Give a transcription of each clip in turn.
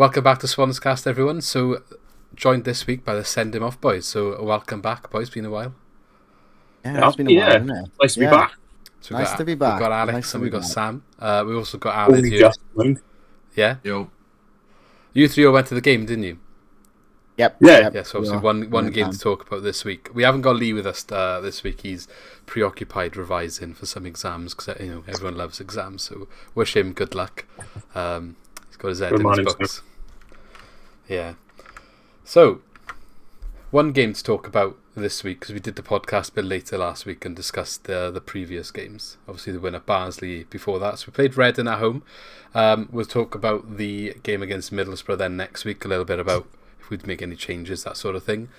Welcome back to Swans Cast, everyone. So, joined this week by the Send Him Off boys. So, welcome back, boys. Been a while. Yeah, it's been a while, hasn't it? Nice to be back. So Nice to be back. We've got Alex Nice to and be we've got back. Sam. We also got Aled here. Yeah? Yo. You three all went to the game, didn't you? Yep. Yeah. Yep. Yeah, so obviously one game to talk about this week. We haven't got Lee with us this week. He's preoccupied revising for some exams because everyone loves exams. So wish him good luck. He's got his head in his books. Yeah. So one game to talk about this week because we did the podcast a bit later last week and discussed the previous games. Obviously the win at Barnsley before that. So we played Reading at home. We'll talk about the game against Middlesbrough then next week. A little bit about if we'd make any changes, that sort of thing.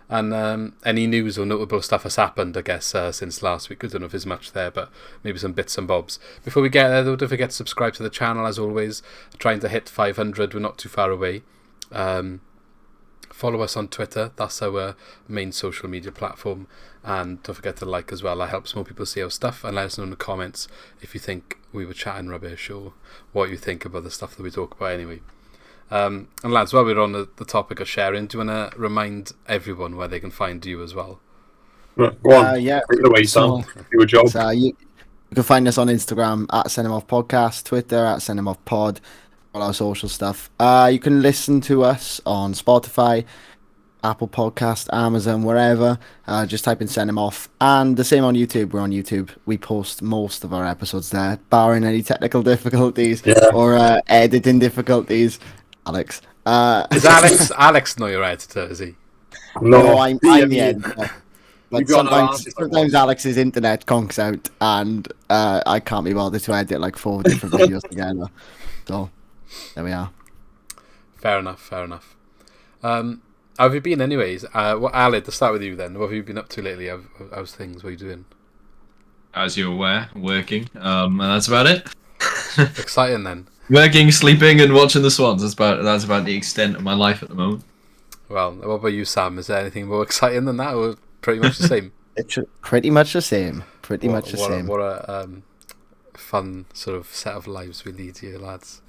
And any news or notable stuff has happened, I guess, since last week. I don't know if there's much there, but maybe some bits and bobs. Before we get there, though, don't forget to subscribe to the channel, as always. Trying to hit 500, we're not too far away. Follow us on Twitter, that's our main social media platform. And don't forget to like as well, that helps more people see our stuff. And let us know in the comments if you think we were chatting rubbish or what you think about the stuff that we talk about anyway. And lads, while we're on the topic of sharing, do you want to remind everyone where they can find you as well? Go on, yeah. take it away, Sam. Do a job. So you can find us on Instagram at Send Him Off Podcast, Twitter at Send Him Off Pod, all our social stuff. You can listen to us on Spotify, Apple Podcast, Amazon, wherever. Just type in Send Him Off. And the same on YouTube. We're on YouTube. We post most of our episodes there, barring any technical difficulties or editing difficulties. Alex. Is Alex not your editor, is he? No, I'm the editor. But sometimes Alex's internet conks out and I can't be bothered to edit like 4 different videos together. So, there we are. Fair enough. How have you been anyways? Aled, to start with you then. What have you been up to lately? How's things? What are you doing? As you're aware, working. And that's about it. Exciting then. Working, sleeping, and watching the Swans. That's about the extent of my life at the moment. Well, what about you, Sam? Is there anything more exciting than that, or pretty much the same? It's pretty much the same. What a fun sort of set of lives we lead here, lads.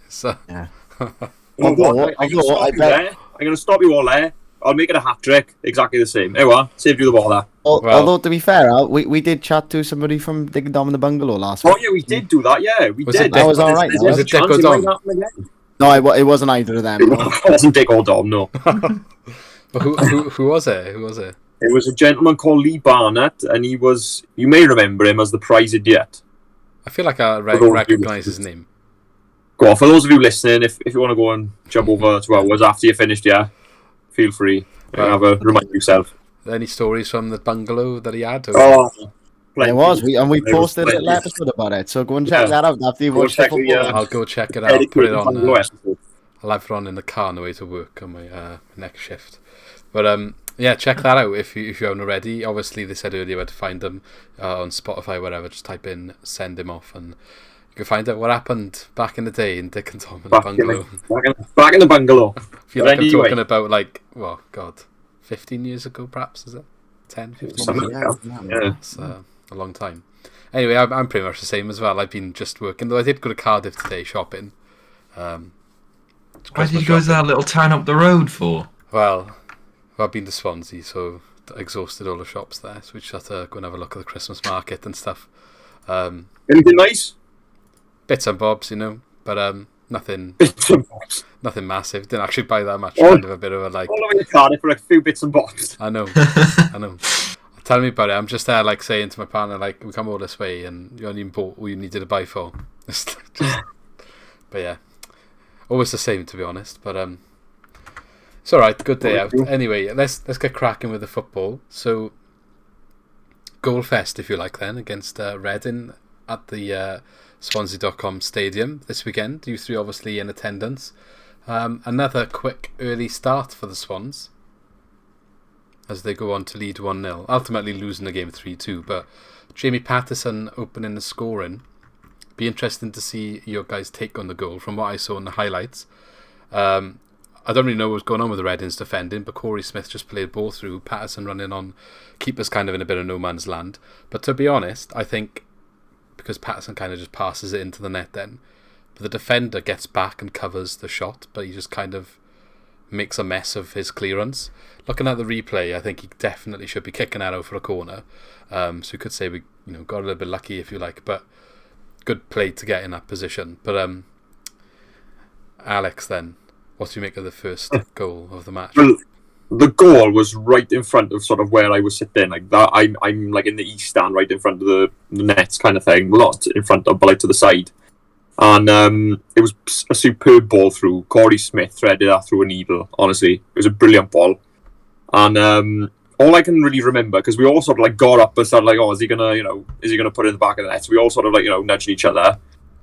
Yeah. I'm going to stop you all there. I'll make it a hat trick. Exactly the same. Hey, what? Save you the ball there. Although, to be fair, we did chat to somebody from Dick Dom in the Bungalow last week. Oh, yeah, we did do that, yeah. We did. That was all right. Was it Dick or Dom? No, it wasn't either of them. It wasn't Dick or Dom, no. But who was it? It was a gentleman called Lee Barnett, and he was, you may remember him as the prize idiot. I feel like I recognise his name. Go on, for those of you listening, if you want to go and jump over to ours after you finished, feel free. Remind yourself. Any stories from the bungalow that he had? Or? There was. We posted an episode about it, so go and check that out after you watch the football. I'll go check it out. Put it on. I'll have it on in the car on the way to work on my next shift. But check that out if you haven't already. Obviously, they said earlier where to find them on Spotify, whatever. Just type in "Send Him Off" and you can find out what happened back in the day in Dick and Tom in the bungalow. Back in the bungalow. I feel like I'm talking about 15 years ago, perhaps, is it? 10, 15 years ago? Yeah. It's a long time. Anyway, I'm pretty much the same as well. I've been just working, though I did go to Cardiff today shopping. Why did you go to that little town up the road for? Well, I've been to Swansea, so I exhausted all the shops there, so we just had to go and have a look at the Christmas market and stuff. Anything nice? Bits and bobs, but nothing. Bits and bobs. Nothing massive. Didn't actually buy that much. Kind of a bit of a all over the Cardiff for a few bits and bobs. I know. Tell me about it. I'm just there, saying to my partner, we come all this way, and you only bought what you needed to buy for. But yeah, always the same, to be honest. But it's all right. Good day out. Anyway, let's get cracking with the football. So, goal fest, if you like, then against Reading at the Swansea.com stadium this weekend. You three obviously in attendance. Another quick early start for the Swans as they go on to lead 1-0, ultimately losing the game 3-2, but Jamie Patterson opening the scoring. Be interesting to see your guys' take on the goal. From what I saw in the highlights, I don't really know what's going on with the Reading's defending, but Corey Smith just played ball through, Patterson running on, keepers kind of in a bit of no man's land. But to be honest, I think because Patterson kind of just passes it into the net then, but the defender gets back and covers the shot, but he just kind of makes a mess of his clearance. Looking at the replay, I think he definitely should be kicking out for a corner. So you could say we got a little bit lucky, if you like, but good play to get in that position. But Alex, then, what do you make of the first goal of the match? Well, the goal was right in front of sort of where I was sitting, like that. I'm like in the east stand, right in front of the nets, kind of thing. Well, not in front of, but like to the side. And it was a superb ball through. Corey Smith threaded that through a needle. Honestly, it was a brilliant ball. And all I can really remember, because we all sort of like got up and started like, oh, is he gonna put it in the back of the net? So we all sort of like nudging each other.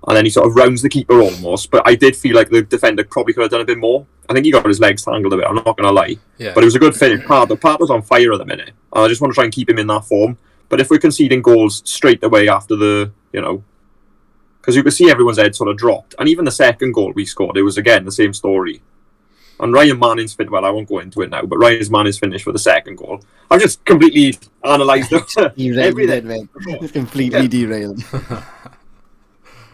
And then he sort of rounds the keeper almost. But I did feel like the defender probably could have done a bit more. I think he got his legs tangled a bit, I'm not going to lie. Yeah. But it was a good finish. Part was on fire at the minute. And I just want to try and keep him in that form. But if we're conceding goals straight away after the, because you could see everyone's head sort of dropped. And even the second goal we scored, it was, again, the same story. And Ryan Manning's finish, well, I won't go into it now, but Ryan Manning's finish for the second goal, I've just completely analysed everything. Completely derailed.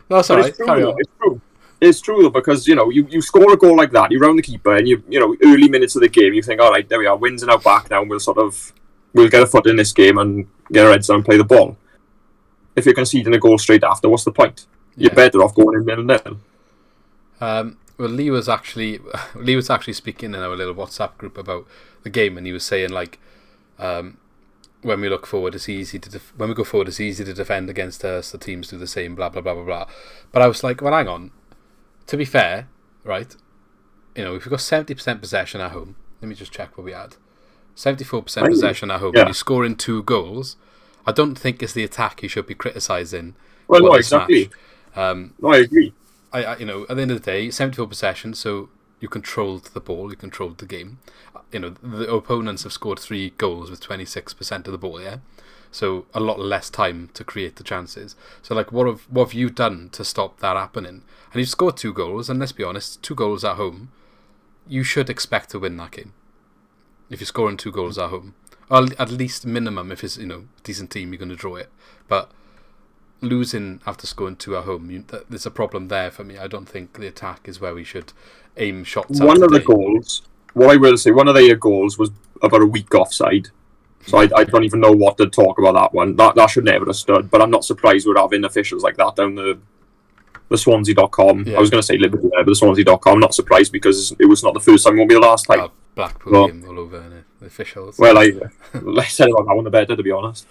No, sorry. Carry on. It's true. It's true though, because you score a goal like that, you round the keeper, and early minutes of the game, you think, all right, there we are, wins in our back now, and we'll get a foot in this game and get our heads down and play the ball. If you're conceding a goal straight after, what's the point? You're better off going in 0-0. Well, Lee was actually speaking in our little WhatsApp group about the game, and he was saying like, when we look forward, it's easy to when we go forward, it's easy to defend against us. The teams do the same, blah blah blah blah blah. But I was like, well, hang on. To be fair, right? If we've got 70% possession at home, let me just check what we had. 74% possession at home. Yeah. And you score in 2 goals. I don't think it's the attack you should be criticising. Well, no, exactly. No, I agree. I at the end of the day, 74 possession, so you controlled the ball, you controlled the game. The opponents have scored 3 goals with 26% of the ball, yeah? So a lot less time to create the chances. So, like, what have you done to stop that happening? And you've scored 2 goals, and let's be honest, 2 goals at home, you should expect to win that game. If you're scoring 2 goals at home. Or at least minimum, if it's, a decent team, you're going to draw it. But losing after scoring 2 at home, there's a problem there for me. I don't think the attack is where we should aim shots at. One of the goals, what I will say, one of their goals was about a week offside. So I don't even know what to talk about that one. That should never have stood. But I'm not surprised we're having officials like that down the Swansea.com. Yeah. I was going to say Liverpool there, but the Swansea.com. I'm not surprised because it was not the first time, it won't be the last time. Blackpool game all over the officials. Well, I said about that one the better, to be honest.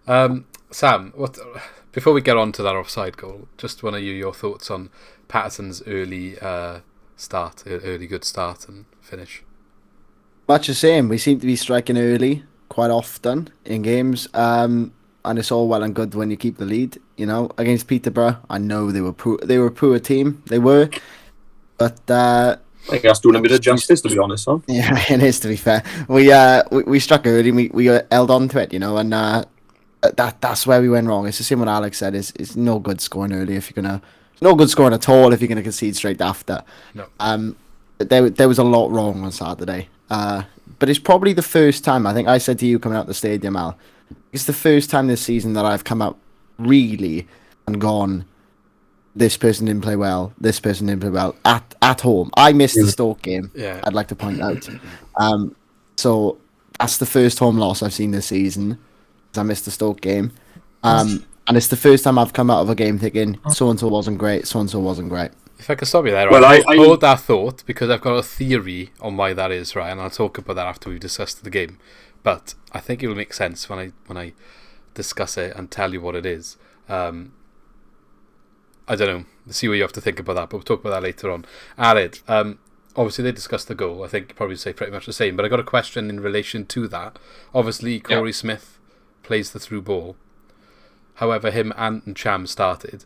Sam, before we get on to that offside goal, just want to hear your thoughts on Patterson's early good start and finish. Much the same. We seem to be striking early quite often in games, and it's all well and good when you keep the lead. Against Peterborough, I know they were a poor team. They were, but I think that's doing a bit of justice, to be honest, huh? Yeah, it is, to be fair. We struck early. We held on to it, and that's where we went wrong. It's the same what Alex said. It's no good scoring early if you're gonna. No good scoring at all if you're gonna concede straight after. No. There was a lot wrong on Saturday. But it's probably the first time, I think I said to you coming out the stadium, Al, it's the first time this season that I've come out really and gone, this person didn't play well, this person didn't play well, at home. I missed the Stoke game, I'd like to point out. So that's the first home loss I've seen this season, I missed the Stoke game. And it's the first time I've come out of a game thinking, so-and-so wasn't great, so-and-so wasn't great. If I can stop you there, right? I hold that thought because I've got a theory on why that is, right? And I'll talk about that after we've discussed the game. But I think it will make sense when I discuss it and tell you what it is. I don't know. See what you have to think about that, but we'll talk about that later on. Aled, obviously they discussed the goal. I think you probably say pretty much the same. But I got a question in relation to that. Obviously, Corey Smith plays the through ball. However, him and Cham started.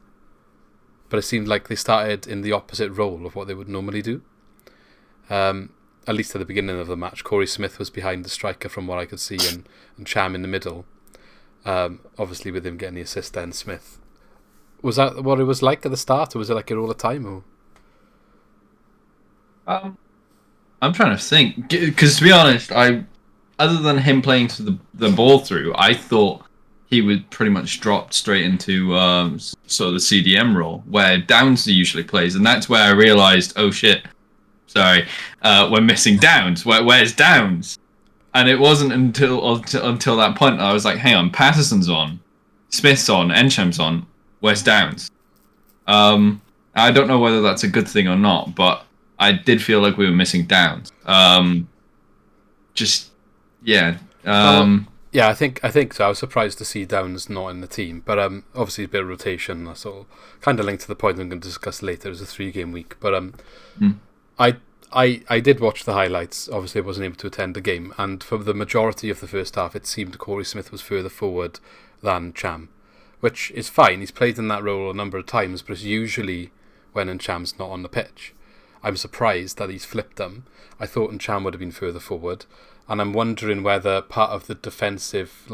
But it seemed like they started in the opposite role of what they would normally do. At least at the beginning of the match, Corey Smith was behind the striker from what I could see, and Cham in the middle. Obviously, with him getting the assist, then Smith. Was that what it was like at the start, or was it like it all the time? Or? I'm trying to think, because to be honest, other than him playing to the ball through, I thought he would pretty much drop straight into sort of the CDM role where Downs usually plays, and that's where I realised, oh shit, sorry, we're missing Downs. Where's Downs? And it wasn't until that point I was like, hang on, Patterson's on, Smith's on, Encham's on, where's Downs? I don't know whether that's a good thing or not, but I did feel like we were missing Downs. Yeah, I think so. I was surprised to see Downs not in the team, but obviously a bit of rotation. That's all kind of linked to the point I'm going to discuss later. It was a 3-game week, but I did watch the highlights. Obviously, I wasn't able to attend the game, and for the majority of the first half, it seemed Corey Smith was further forward than Cham, which is fine. He's played in that role a number of times, but it's usually when Ncham's not on the pitch. I'm surprised that he's flipped them. I thought Ncham would have been further forward, and I'm wondering whether part of the defensive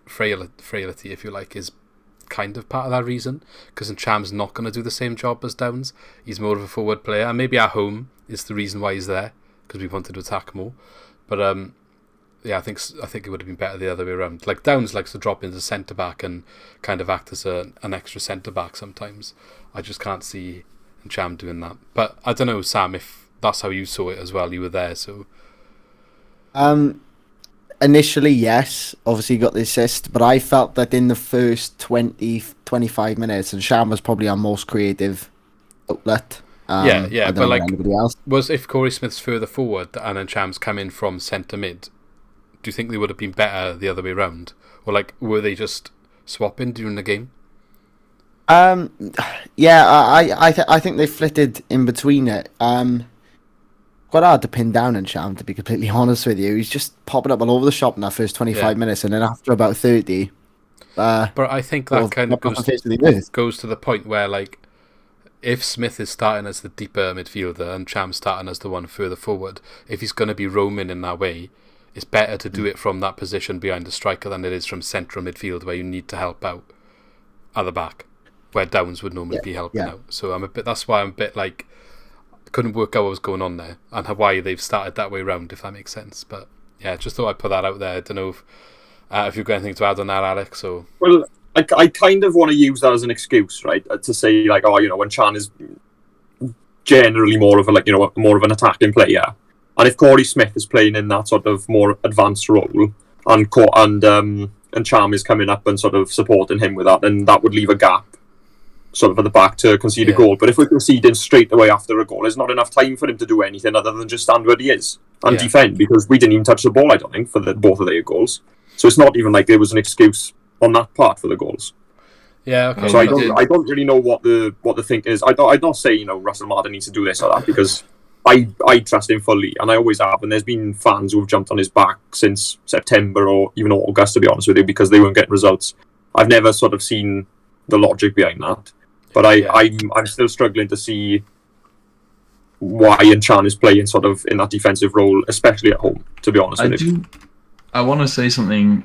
frailty, if you like, is kind of part of that reason, because Ncham's not going to do the same job as Downs. He's more of a forward player, and maybe at home is the reason why he's there, because we wanted to attack more. But yeah, I think it would have been better the other way around. Like Downs likes to drop into centre back and kind of act as an extra centre back sometimes. I just can't see Ncham doing that. But I don't know, Sam, if that's how you saw it as well. You were there, so. Initially, yes. Obviously, he got the assist, but I felt that in the first 20-25 minutes, Ncham was probably our most creative outlet. Yeah, but like, anybody else. was if Corey Smith's further forward and Ncham's come in from centre mid, do you think they would have been better the other way around, or like were they just swapping during the game? Yeah, I think they flitted in between it. Quite hard to pin down Ncham, to be completely honest with you. He's just popping up all over the shop in that first 25 minutes, and then after about 30. But I think that kind of goes to the point where, like, if Smith is starting as the deeper midfielder and Ncham starting as the one further forward, if he's going to be roaming in that way, it's better to do it from that position behind the striker than it is from central midfield, where you need to help out at the back, where Downs would normally be helping out. So that's why I'm a bit like, couldn't work out what was going on there and why they've started that way round, if that makes sense. But yeah, just thought I'd put that out there. I don't know if you've got anything to add on that, Alex. Or well, I kind of want to use that as an excuse, right? To say like, oh, when Chan is generally more of an attacking player, and if Corey Smith is playing in that sort of more advanced role, and Cham is coming up and sort of supporting him with that, then that would leave a gap sort of at the back to concede a goal. But if we're conceding straight away after a goal, there's not enough time for him to do anything other than just stand where he is and defend, because we didn't even touch the ball, I don't think, for both of their goals. So it's not even like there was an excuse on that part for the goals. Yeah, okay. So I don't really know what the thinking is. I'd not say Russell Martin needs to do this or that, because I trust him fully, and I always have. And there's been fans who have jumped on his back since September or even August, to be honest with you, because they weren't getting results. I've never sort of seen the logic behind that. But I'm still struggling to see why Nchan is playing sort of in that defensive role, especially at home, to be honest with you. I want to say something.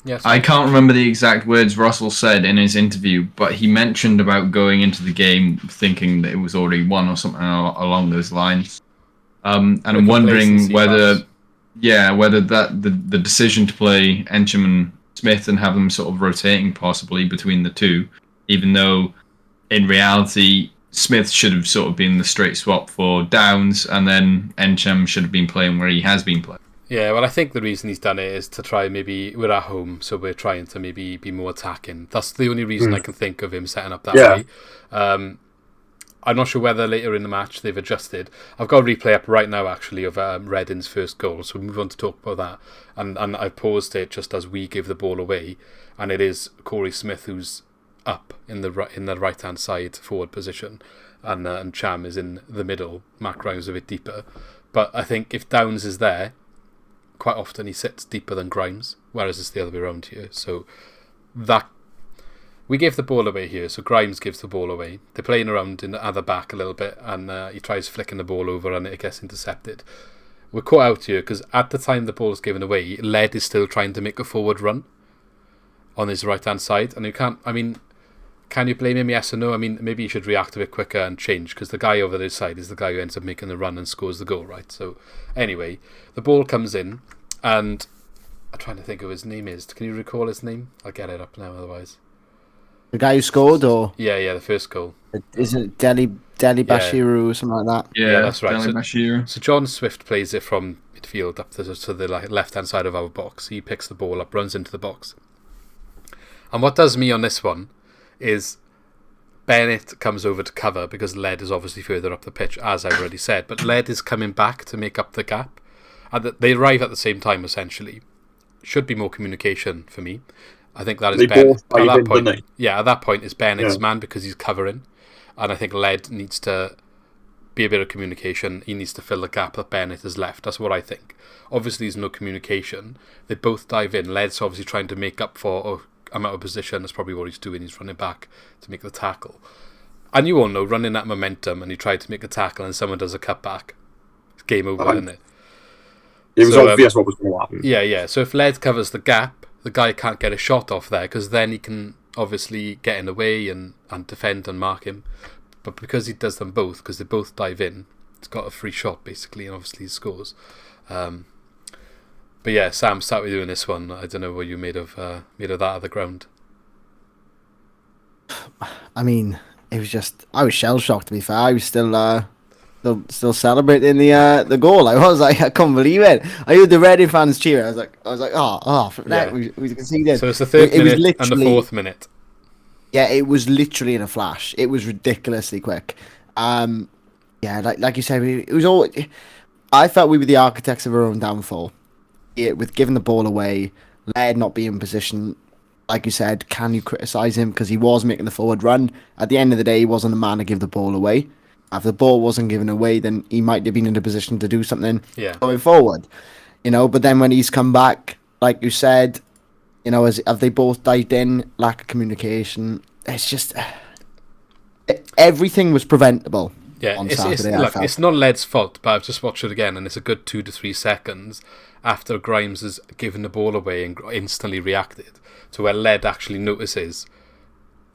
Yes. I can't remember the exact words Russell said in his interview, but he mentioned about going into the game thinking that it was already won or something along those lines. And I'm wondering whether the decision to play Encham and Smith and have them sort of rotating possibly between the two, even though in reality Smith should have sort of been the straight swap for Downs, and then Encham should have been playing where he has been playing. Yeah, well, I think the reason he's done it is to try, maybe we're at home, so we're trying to maybe be more attacking. That's the only reason I can think of him setting up that way. I'm not sure whether later in the match they've adjusted. I've got a replay up right now, actually, of Reading's first goal, so we'll move on to talk about that. And I paused it just as we give the ball away, and it is Corey Smith who's up in the right-hand side forward position, and Cham is in the middle. Matt Grimes a bit deeper. But I think if Downs is there, quite often he sits deeper than Grimes, whereas it's the other way around here. So that we gave the ball away here, so Grimes gives the ball away. They're playing around in the other back a little bit, and he tries flicking the ball over and it gets intercepted. We're caught out here because at the time the ball is given away, Led is still trying to make a forward run on his right-hand side, and you can't, can you blame him, yes or no? Maybe he should react a bit quicker and change, because the guy over this side is the guy who ends up making the run and scores the goal, right? So anyway, the ball comes in, and I'm trying to think of his name is. Can you recall his name? I'll get it up now, otherwise. The guy who scored, or Yeah, the first goal. isn't it Deli Bashiru or something like that? Yeah, that's right. Dele Bashiru. So John Swift plays it from midfield up to the left-hand side of our box. He picks the ball up, runs into the box. And what does me on this one is Bennett comes over to cover because Led is obviously further up the pitch, as I've already said. But Led is coming back to make up the gap. And they arrive at the same time, essentially. Should be more communication for me. I think that is Bennett. At that point, at that point, it's Bennett's man because he's covering. And I think Led needs to be a bit of communication. He needs to fill the gap that Bennett has left. That's what I think. Obviously, there's no communication. They both dive in. Led's obviously trying to make up for I'm out of position. That's probably what he's doing. He's running back to make the tackle. And you all know, running that momentum and he tried to make a tackle and someone does a cutback. It's game over, isn't it? It was obvious what was going to happen. Yeah. So if Led covers the gap, the guy can't get a shot off there because then he can obviously get in the way and defend and mark him. But because he does them both, because they both dive in, he's got a free shot basically, and obviously he scores. But yeah, Sam, start with you in this one. I don't know what you made of that at the ground. I mean, it was just I was shell shocked. To be fair, I was still celebrating the goal. I was like, I couldn't believe it. I heard the Reading fans cheer. I was like, we conceded. So it's the third minute and the fourth minute. Yeah, it was literally in a flash. It was ridiculously quick. Like you said, it was all. I felt we were the architects of our own downfall. With giving the ball away, Laird not being in position. Like you said, can you criticise him because he was making the forward run? At the end of the day, he wasn't the man to give the ball away. If the ball wasn't given away, then he might have been in a position to do something going forward. But then when he's come back, like you said, have they both dived in? Lack of communication. It's just everything was preventable. Yeah, on Saturday. It's not Led's fault, but I've just watched it again, and it's a good 2 to 3 seconds after Grimes has given the ball away and instantly reacted to where Led actually notices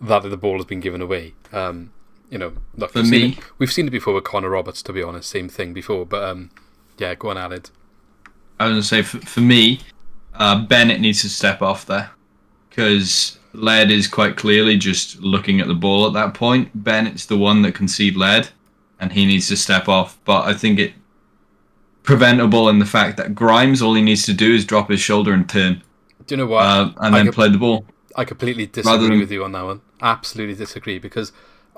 that the ball has been given away. Look, we've seen it before with Connor Roberts, to be honest, same thing before. But go on, Aled. I was going to say, for me, Bennett needs to step off there because Led is quite clearly just looking at the ball at that point. Bennett's the one that conceded Led, and he needs to step off. But I think it preventable in the fact that Grimes, all he needs to do is drop his shoulder and turn. Do you know what? And then play the ball. I completely disagree with you on that one. Absolutely disagree because,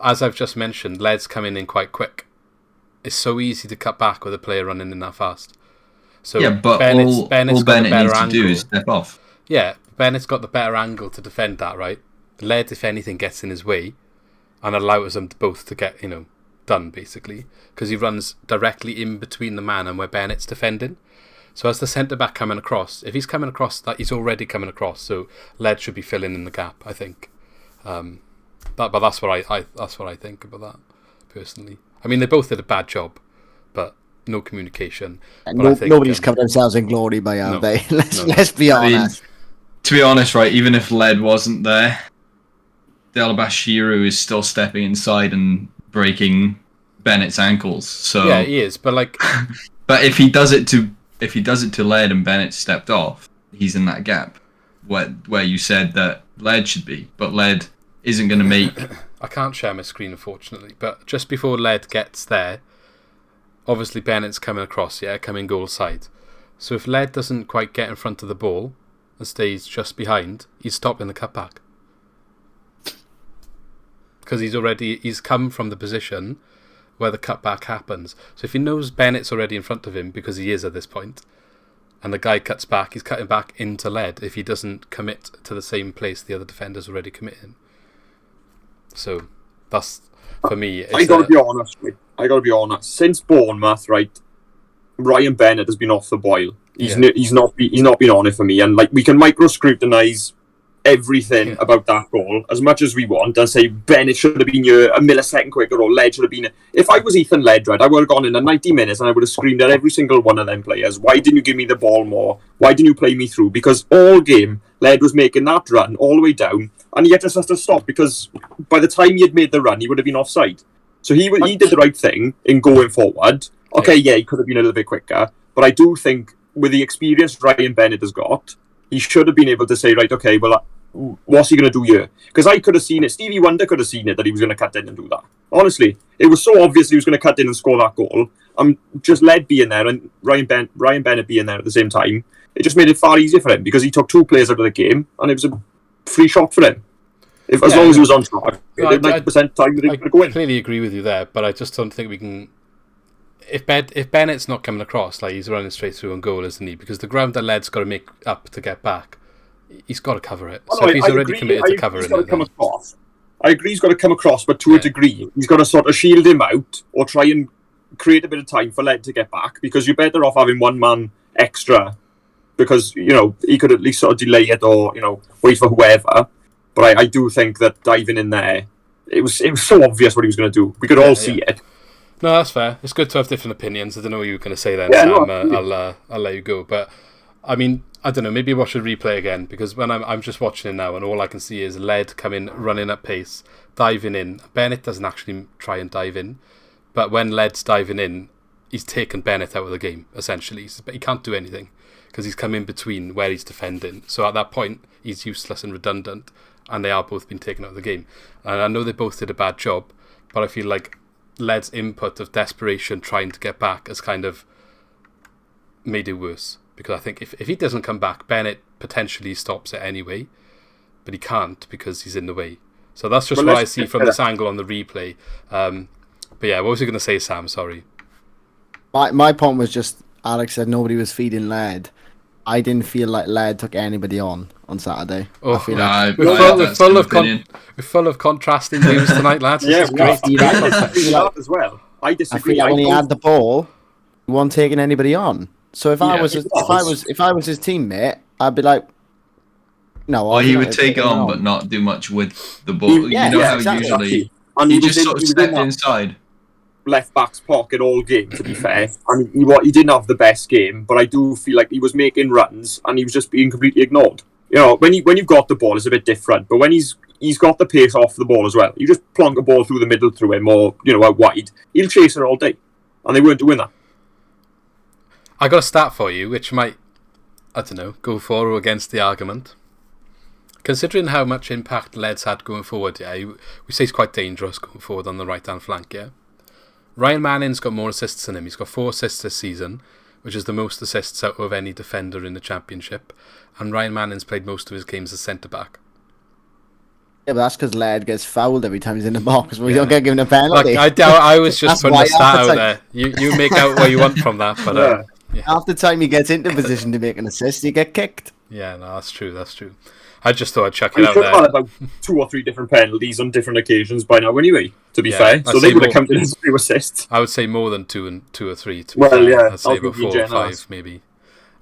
as I've just mentioned, Led's coming in quite quick. It's so easy to cut back with a player running in that fast. So yeah, but Bennett's all got Bennett the better needs angle. to do is step off. Yeah, Bennett's got the better angle to defend that, right? Led, if anything, gets in his way and allows them both to get, done, basically. Because he runs directly in between the man and where Bennett's defending. So as the centre-back coming across, if he's coming across, that he's already coming across. So Led should be filling in the gap, I think. But that's what I think about that, personally. I mean, they both did a bad job, but no communication. Nobody's covered themselves in glory by now, they? Let's be honest. To be honest, right, even if Led wasn't there, Dele Bashiru is still stepping inside and breaking Bennett's ankles. So yeah, he is. But but if he does it to Led and Bennett stepped off, he's in that gap where you said that Led should be, but Led isn't going to make. I can't share my screen, unfortunately. But just before Led gets there, obviously Bennett's coming across, coming goal side. So if Led doesn't quite get in front of the ball and stays just behind, he's stopping the cutback. Because he's come from the position where the cutback happens. So if he knows Bennett's already in front of him, because he is at this point, and the guy cuts back, he's cutting back into Led if he doesn't commit to the same place the other defender's already committing. So that's, for me, I gotta be honest. Since Bournemouth, right, Ryan Bennett has been off the boil. He's not been on it for me, and we can micro scrutinise everything about that goal as much as we want and say Bennett should have been a millisecond quicker or Led should have been. If I was Ethan Ledred, I would have gone in at 90 minutes and I would have screamed at every single one of them players, why didn't you give me the ball more? Why didn't you play me through? Because all game Led was making that run all the way down and he just has to stop because by the time he had made the run he would have been offside. So he did the right thing in going forward. Okay, he could have been a little bit quicker, but I do think with the experience Ryan Bennett has got, he should have been able to say, right, okay, well, what's he going to do here? Because I could have seen it. Stevie Wonder could have seen it that he was going to cut in and do that. Honestly, it was so obvious he was going to cut in and score that goal. Just Led being there and Ryan Bennett being there at the same time, it just made it far easier for him because he took 2 players out of the game and it was a free shot for him. As long as he was on track, 90% time that he was going to go in. I completely agree with you there, but I just don't think we can. If Bennett's not coming across, like he's running straight through on goal, isn't he? Because the ground that Led's got to make up to get back, he's got to cover it. So if he's already committed to covering it, I agree he's got to come across, but to a degree, he's got to sort of shield him out or try and create a bit of time for Led to get back, because you're better off having one man extra, because, you know, he could at least sort of delay it or, you know, wait for whoever. But I do think that diving in there, it was so obvious what he was going to do. We could all see it. No, that's fair. It's good to have different opinions. I don't know what you were going to say then, Sam. I'll let you go. But, I mean, I don't know, maybe watch the replay again, because when I'm just watching it now and all I can see is Led coming, running at pace, diving in. Bennett doesn't actually try and dive in, but when Led's diving in, he's taken Bennett out of the game, essentially. But he can't do anything because he's come in between where he's defending. So at that point, he's useless and redundant, and they are both being taken out of the game. And I know they both did a bad job, but I feel like Led's input of desperation trying to get back has kind of made it worse. Because I think if he doesn't come back, Bennett potentially stops it anyway, but he can't because he's in the way. So that's just what I see from this angle on the replay. But yeah, what was you going to say, Sam? Sorry. My point was just, Alex said nobody was feeding Led. I didn't feel like Led took anybody on Saturday. Oh, we're full of contrasting views tonight, lads. Yeah, great. As well. I disagree. I feel like when he had the ball, he wasn't taking anybody on. So if I was his teammate, I'd be like, no. Or he would take it on, but not do much with the ball. Usually and he just sort of stepped inside. Left back's pocket all game, to be fair. And he didn't have the best game, but I do feel like he was making runs and he was just being completely ignored. You know, when you've got the ball, it's a bit different. But when he's got the pace off the ball as well, you just plonk a ball through the middle through him or, you know, out wide, he'll chase it all day. And they weren't doing that. I got a stat for you, which might, I don't know, go for or against the argument. Considering how much impact Led's had going forward, we say he's quite dangerous going forward on the right-hand flank, yeah? Ryan Manning's got more assists than him. He's got 4 assists this season, which is the most assists out of any defender in the Championship. And Ryan Manning's played most of his games as centre-back. Yeah, but that's because Led gets fouled every time he's in the box. We don't get given a penalty. Like, I was just putting a stat out there. You make out what you want from that. But half the time he gets into position to make an assist, you get kicked. Yeah, no, that's true. I just thought I'd chuck it out there. Had about 2 or 3 different penalties on different occasions by now anyway, to be fair. So they would have counted as 2 assists. I would say more than 2 or 3. I'd say about 4 or 5 maybe.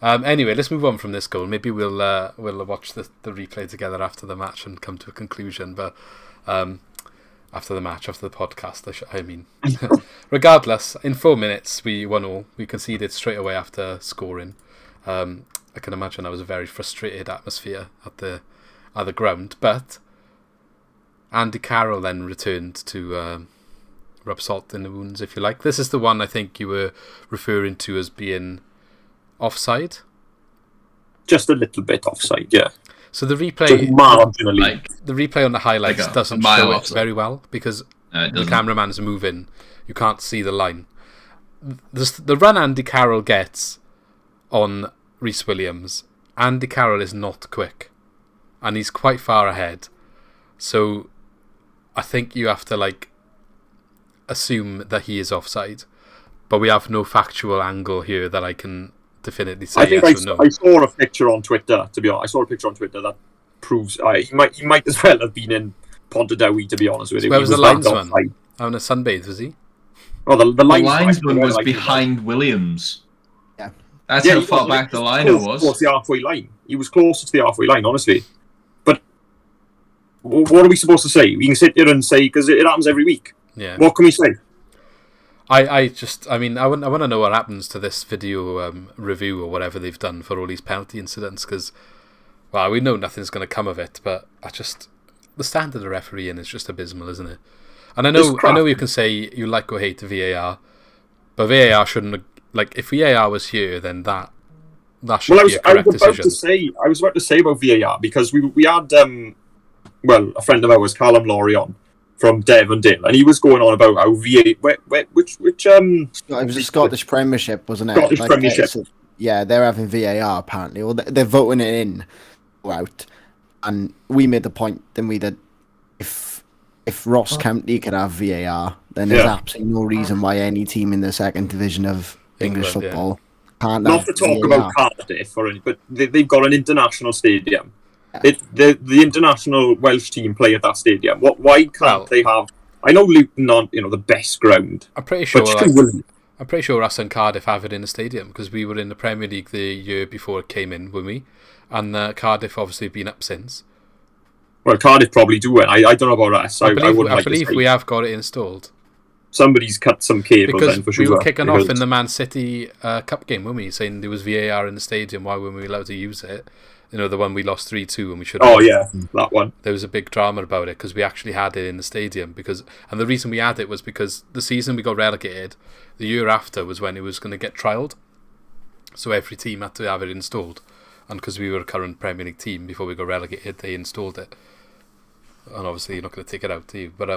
Anyway, let's move on from this goal. Maybe we'll watch the replay together after the match and come to a conclusion. But after the podcast, I mean. Regardless, in 4 minutes we won all. We conceded straight away after scoring. I can imagine that was a very frustrated atmosphere at the ground. But Andy Carroll then returned to rub salt in the wounds, if you like. This is the one I think you were referring to as being offside. Just a little bit offside, yeah. So the replay, marginally, the replay on the highlights doesn't show it very well because the cameraman's moving. You can't see the line. The run Andy Carroll gets on Rhys Williams, Andy Carroll is not quick, and he's quite far ahead. So I think you have to assume that he is offside, but we have no factual angle here that I can definitely say. I think I saw a picture on Twitter. To be honest, I saw a picture on Twitter that proves he might as well have been in Pontardawe. To be honest with you, where was the linesman? On a sunbathe, was he? Well, the linesman was behind Williams. Yeah. That's how far back the liner was. Towards the halfway line. He was closer to the halfway line, honestly. But what are we supposed to say? We can sit here and say, because it happens every week. Yeah. What can we say? I want to know what happens to this video review or whatever they've done for all these penalty incidents, because, well, we know nothing's going to come of it, but the standard of refereeing is just abysmal, isn't it? And I know you can say you like or hate VAR, but VAR shouldn't have, if VAR was here, then that that should be a correct decision. I was about to say about VAR because we had a friend of ours, Callum Laurie, on from Devondale, and he was going on about how which it was the Scottish Premiership, wasn't it? Scottish Premiership. Yeah, they're having VAR apparently, or they're voting it in or out. And we made the point, didn't we, that if Ross County could have VAR, then there's absolutely no reason why any team in the second division of English football can't. Not to talk about Cardiff or anything, but they've got an international stadium. The international Welsh team play at that stadium. Why can't they have? I know Luton aren't the best ground. I'm pretty sure us and Cardiff have it in the stadium because we were in the Premier League the year before it came in, weren't we? And Cardiff obviously been up since. Well, Cardiff probably do it. I don't know about us. I believe we have got it installed. Somebody's cut some cables because in for sure. We were kicking off in the Man City Cup game, weren't we? Saying there was VAR in the stadium. Why weren't we allowed to use it? The one we lost 3-2 and we should have. Oh, yeah, that one. There was a big drama about it because we actually had it in the stadium. And the reason we had it was because the season we got relegated, the year after was when it was going to get trialled. So every team had to have it installed. And because we were a current Premier League team, before we got relegated, they installed it. And obviously you're not going to take it out, do you? But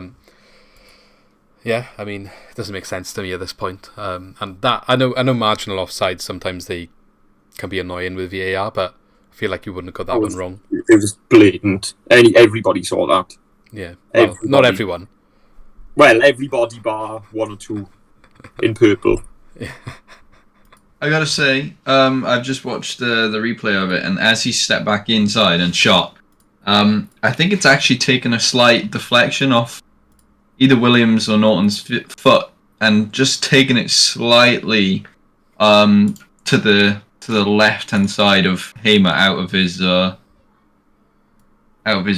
yeah, I mean, it doesn't make sense to me at this point. And that I know marginal offsides sometimes they can be annoying with VAR, but I feel like you wouldn't have got that one wrong. It was blatant. Everybody saw that. Yeah, well, not everyone. Well, everybody bar one or two in purple. Yeah. I gotta say, I've just watched the replay of it, and as he stepped back inside and shot, I think it's actually taken a slight deflection off either Williams or Norton's foot, and just taken it slightly to the left hand side of Hamer out of his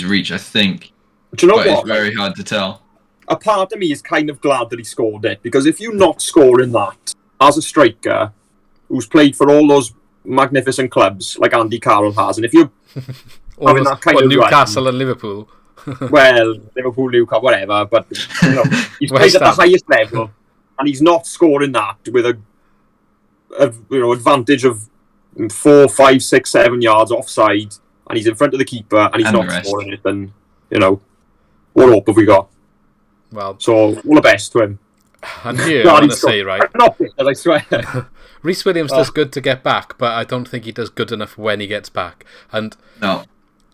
reach, I think. Do you know but what? It's very hard to tell. A part of me is kind of glad that he scored it, because if you're not scoring that as a striker who's played for all those magnificent clubs like Andy Carroll has, and if you're having that kind of Newcastle and Liverpool. Well, Liverpool, Newcastle, whatever, but he's played at the highest level, and he's not scoring that with a advantage of 4, 5, 6, 7 yards offside, and he's in front of the keeper, and he's not scoring it. Then what hope have we got? Well, so all the best to him. And here, I want to say, right? Not this, I swear. Rhys Williams does good to get back, but I don't think he does good enough when he gets back. And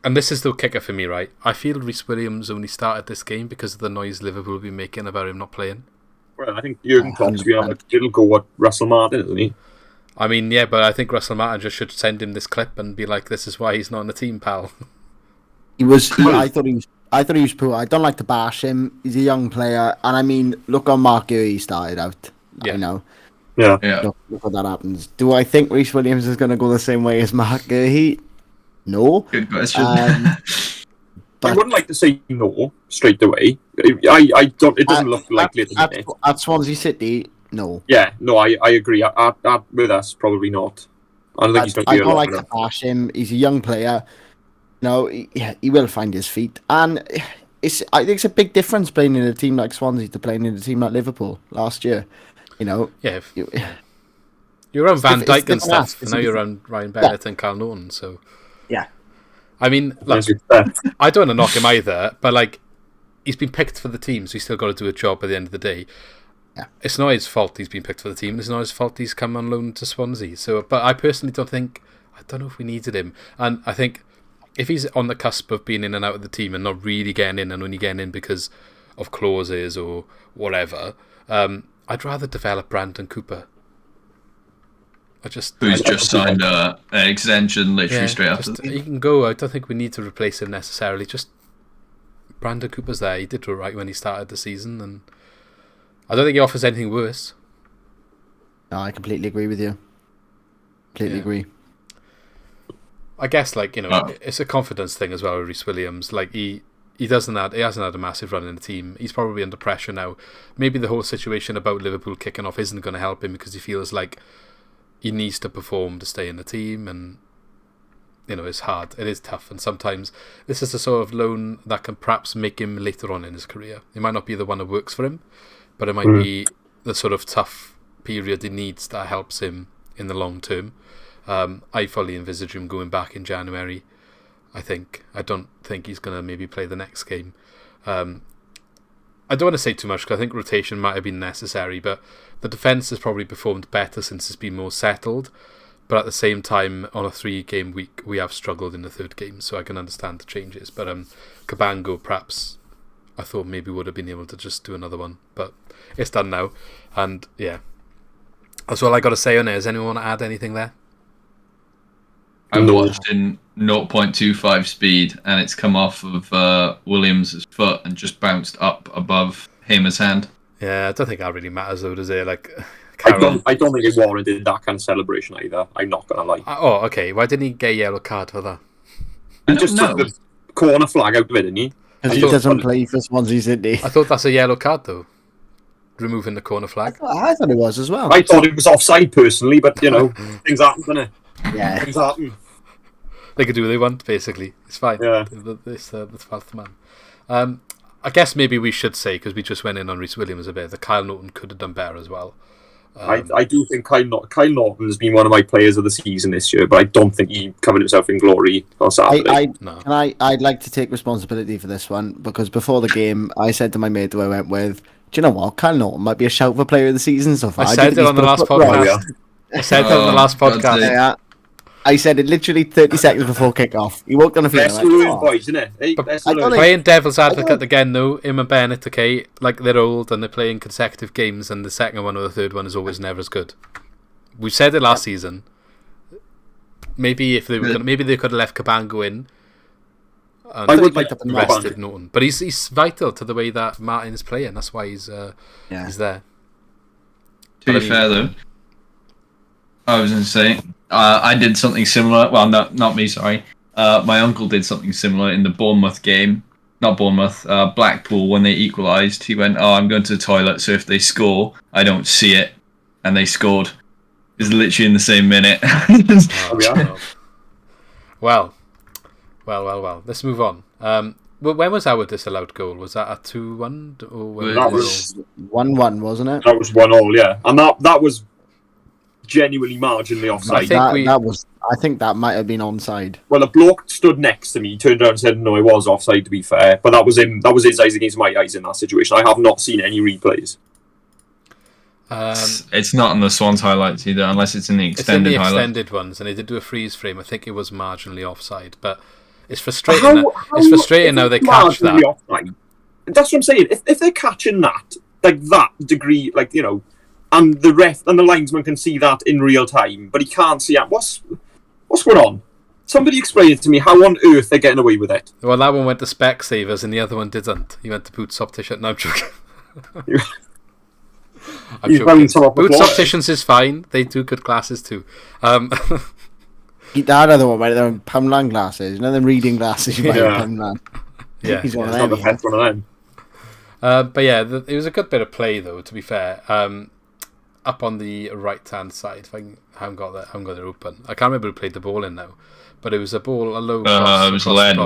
this is the kicker for me, right? I feel Rhys Williams only started this game because of the noise Liverpool have been making about him not playing. Well, I think Jurgen Klopp's been on a little go at Russell Martin, isn't he? I mean, yeah, but I think Russell Martin just should send him this clip and be like, "This is why he's not in the team, pal." I thought he was poor. I don't like to bash him. He's a young player, and I mean, look on Mark Gurry started out. Yeah. I know. Yeah. Look what that happens. Do I think Rhys Williams is going to go the same way as Mark Gurry? No. Good question. But I wouldn't like to say no straight away. I don't. It doesn't look likely at the minute. At Swansea City, no. Yeah, no, I agree. With us, probably not. I don't think he's going to be. I don't like to bash him. He's a young player. No, he will find his feet, and I think it's a big difference playing in a team like Swansea to playing in a team like Liverpool last year. Yeah. You're on Van Dijk and stuff, and now you're on Ryan Bennett and Carl Norton. So yeah. I mean, look, I don't want to knock him either, but he's been picked for the team, so he's still got to do a job at the end of the day. Yeah. It's not his fault he's been picked for the team. It's not his fault he's come on loan to Swansea. So, but I personally don't know if we needed him, and I think if he's on the cusp of being in and out of the team and not really getting in and only getting in because of clauses or whatever, I'd rather develop Brandon Cooper. Who's just signed an extension literally straight after the he can go. I don't think we need to replace him necessarily. Just Brandon Cooper's there. He did all right when he started the season, and I don't think he offers anything worse. No, I completely agree with you. Completely agree. I guess it's a confidence thing as well with Rhys Williams. He hasn't had a massive run in the team. He's probably under pressure now. Maybe the whole situation about Liverpool kicking off isn't going to help him because he feels like he needs to perform to stay in the team, and it's hard. It is tough, and sometimes this is the sort of loan that can perhaps make him later on in his career. It might not be the one that works for him, but it might be the sort of tough period he needs that helps him in the long term. I fully envisage him going back in January. I don't think he's going to maybe play the next game. I don't want to say too much because I think rotation might have been necessary, but the defence has probably performed better since it's been more settled. But at the same time, on a 3-game week, we have struggled in the third game, so I can understand the changes. But Cabango, perhaps, I thought maybe would have been able to just do another one. But it's done now. And, yeah. That's all I got to say on it. Does anyone want to add anything there? I watched in 0.25 speed, and it's come off of Williams' foot and just bounced up above Hamer's hand. Yeah, I don't think that really matters, though, does it? Like... I don't think it warranted that kind of celebration either. I'm not gonna lie. Oh, okay. Why didn't he get a yellow card for that? He just took the corner flag out of it, didn't he? Because he doesn't play for Swansea City. I thought that's a yellow card, though. Removing the corner flag. I thought it was as well. I thought it was offside personally, but things happen, don't it? Yeah. Things happen. They could do what they want, basically. It's fine. Yeah. It's the 12th man. I guess maybe we should say, because we just went in on Rhys Williams a bit, that Kyle Norton could have done better as well. I do think Kyle Norton has been one of my players of the season this year, but I don't think he covered himself in glory on Saturday. I'd like to take responsibility for this one, because before the game, I said to my mate who I went with, do you know what? Kyle Norton might be a shout for player of the season so far. I said it on the last podcast. I said it on the last podcast. Yeah. I said it literally 30 seconds before kick-off. He walked on the field. Best like, boys, isn't it? Hey, playing devil's advocate again, though, him and Bennett, okay, like they're old and they're playing consecutive games, and the second one or the third one is always never as good. We said it last season. Maybe if they were maybe they could have left Cabango in. And I would like to rested Norton, but he's vital to the way that Martin is playing. That's why he's there. To be fair, though, I was going to say. I did something similar. Well, not me, sorry. My uncle did something similar in the Bournemouth game. Not Bournemouth, Blackpool, when they equalised. He went, I'm going to the toilet, so if they score, I don't see it. And they scored. It was literally in the same minute. Well. Let's move on. When was our disallowed goal? Was that a 2-1? That was 1-1, wasn't it? That was 1-1, yeah. And that was genuinely marginally offside. I think that might have been onside. Well, a bloke stood next to me, he turned around and said, no, it was offside, to be fair. But that was him. That was his eyes against my eyes in that situation. I have not seen any replays. It's not in the Swans highlights either, unless it's in the extended highlights. It's in the extended ones, and they did do a freeze frame. I think it was marginally offside, but it's frustrating. It's frustrating now they catch that. Offside? That's what I'm saying. If they're catching that, like that degree, like, you know, and the ref and the linesman can see that in real time, but he can't see it. What's going on? Somebody explain it to me. How on earth they're getting away with it? Well, that one went to Specsavers and the other one didn't. He went to Boots Opticians. No, I'm joking. I'm joking. Boots Opticians is fine. They do good glasses too. That other one, right? They're Poundland glasses. You know, them reading glasses you buy at Poundland. Yeah, he's one of them. Not one of them. But yeah, it was a good bit of play though. To be fair, up on the right hand side, if I haven't got it open. I can't remember who played the ball in now, but it was a low cross. It was lead.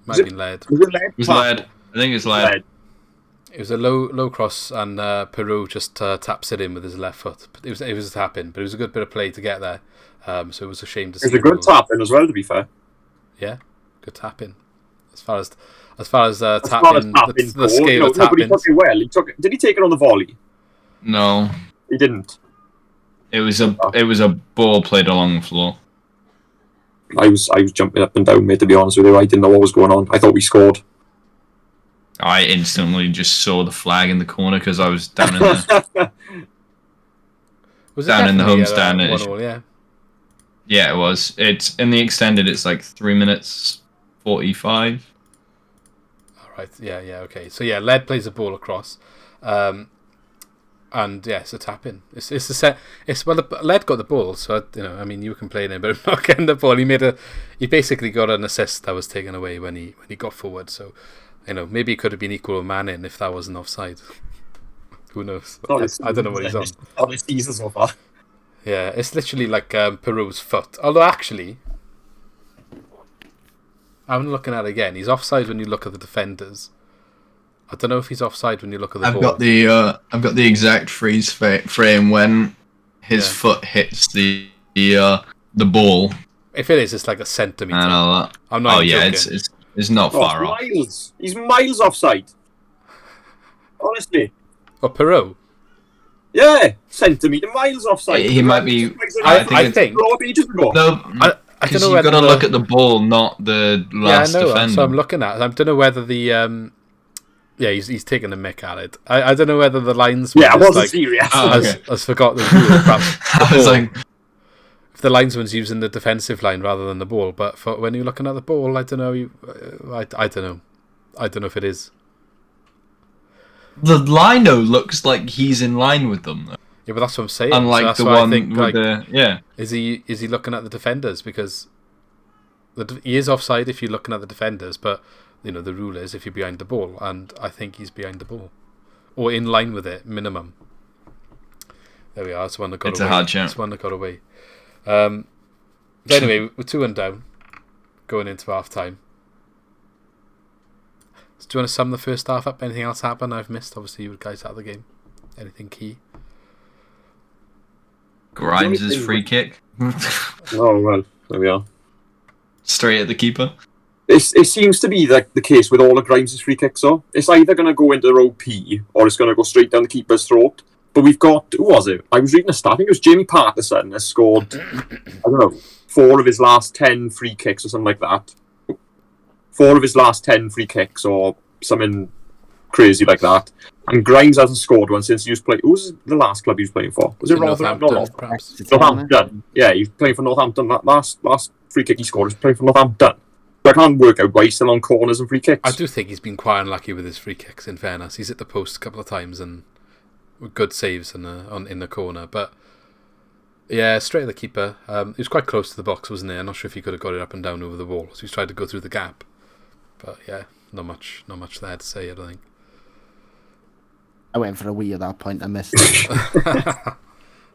Might have been lead. It was lead. I think it's lead. It was a low cross, and Peru just taps it in with his left foot. But it was a tap in, but it was a good bit of play to get there. So it was a shame to see. It was a good tap in as well, to be fair. Yeah, good tap in. As far as tap in, the scale of tap in. He took it well. Did he take it on the volley? No, he didn't. It was a ball played along the floor. I was jumping up and down, mate. To be honest with you, I didn't know what was going on. I thought we scored. I instantly just saw the flag in the corner because I was down in the down in the home stand. Yeah, it was. It's in the extended. It's like 3 minutes 45. All right. Yeah. Okay. So yeah, Led plays the ball across, and yeah, it's a tap in. It's a set. Led got the ball, so I mean, you were complaining about not getting the ball. He basically got an assist that was taken away when he got forward. So. Maybe it could have been equal with Manning if that wasn't offside. Who knows? I don't know what he's on. On his season so far. Yeah, it's literally like Peru's foot. Although actually, I'm looking at it again. He's offside when you look at the defenders. I don't know if he's offside when you look at the ball. I've got the exact freeze frame when his foot hits the the ball If it is, it's like a centimetre. and all that. I'm not even yeah, joking. it's not far off. Miles. He's miles offside. Honestly. Or Perot. Yeah, centimetre miles offside. He might be. I think. No, I don't know you've whether got to look at the ball, not the last I know. defender. So I'm looking at it. I don't know whether the yeah, he's taking a mick at it. I don't know whether the linesman Yeah, I wasn't like, serious. has forgot the rule. Perhaps I was like, if the linesman's using the defensive line rather than the ball, but for when you're looking at the ball, I don't know. I don't know. I don't know if it is. the lino looks like he's in line with them, though. Yeah, but that's what I'm saying. Unlike so that's the why one I think, with like, the yeah. is he looking at the defenders because he is offside if you're looking at the defenders, but you know the rule is if you're behind the ball, and I think he's behind the ball or in line with it minimum. There we are. That's one that got It's away. a hard chance. That's one that got away. But anyway, we're 2-1 down going into half time. So do you want to sum the first half up? Anything else happen I've missed? Obviously, you guys out of the game. Anything key? Grimes' free kick Oh, well, there we are. straight at the keeper. It seems to be like the case with all of Grimes' free kicks, though. It's either going to go into row P or it's going to go straight down the keeper's throat. But we've got, who was it? I was reading a stat. I think it was Jamie Patterson has scored, I don't know, 4 of his last 10 free kicks or something like that. 4 of his last 10 free kicks or something crazy like that. And Grimes hasn't scored one since he was playing. Who was the last club he was playing for? Was it Northampton, Rotherham? perhaps. Northampton. Yeah, he was playing for Northampton. That last free kick he scored was playing for Northampton. So I can't work out why he's still on corners and free kicks. I do think he's been quite unlucky with his free kicks, in fairness. He's hit the post a couple of times and with good saves in the corner. But yeah, straight at the keeper. He was quite close to the box, wasn't he? I'm not sure if he could have got it up and down over the wall. So he's tried to go through the gap. But yeah, not much there to say, I don't think. I went for a wee at that point. I missed it.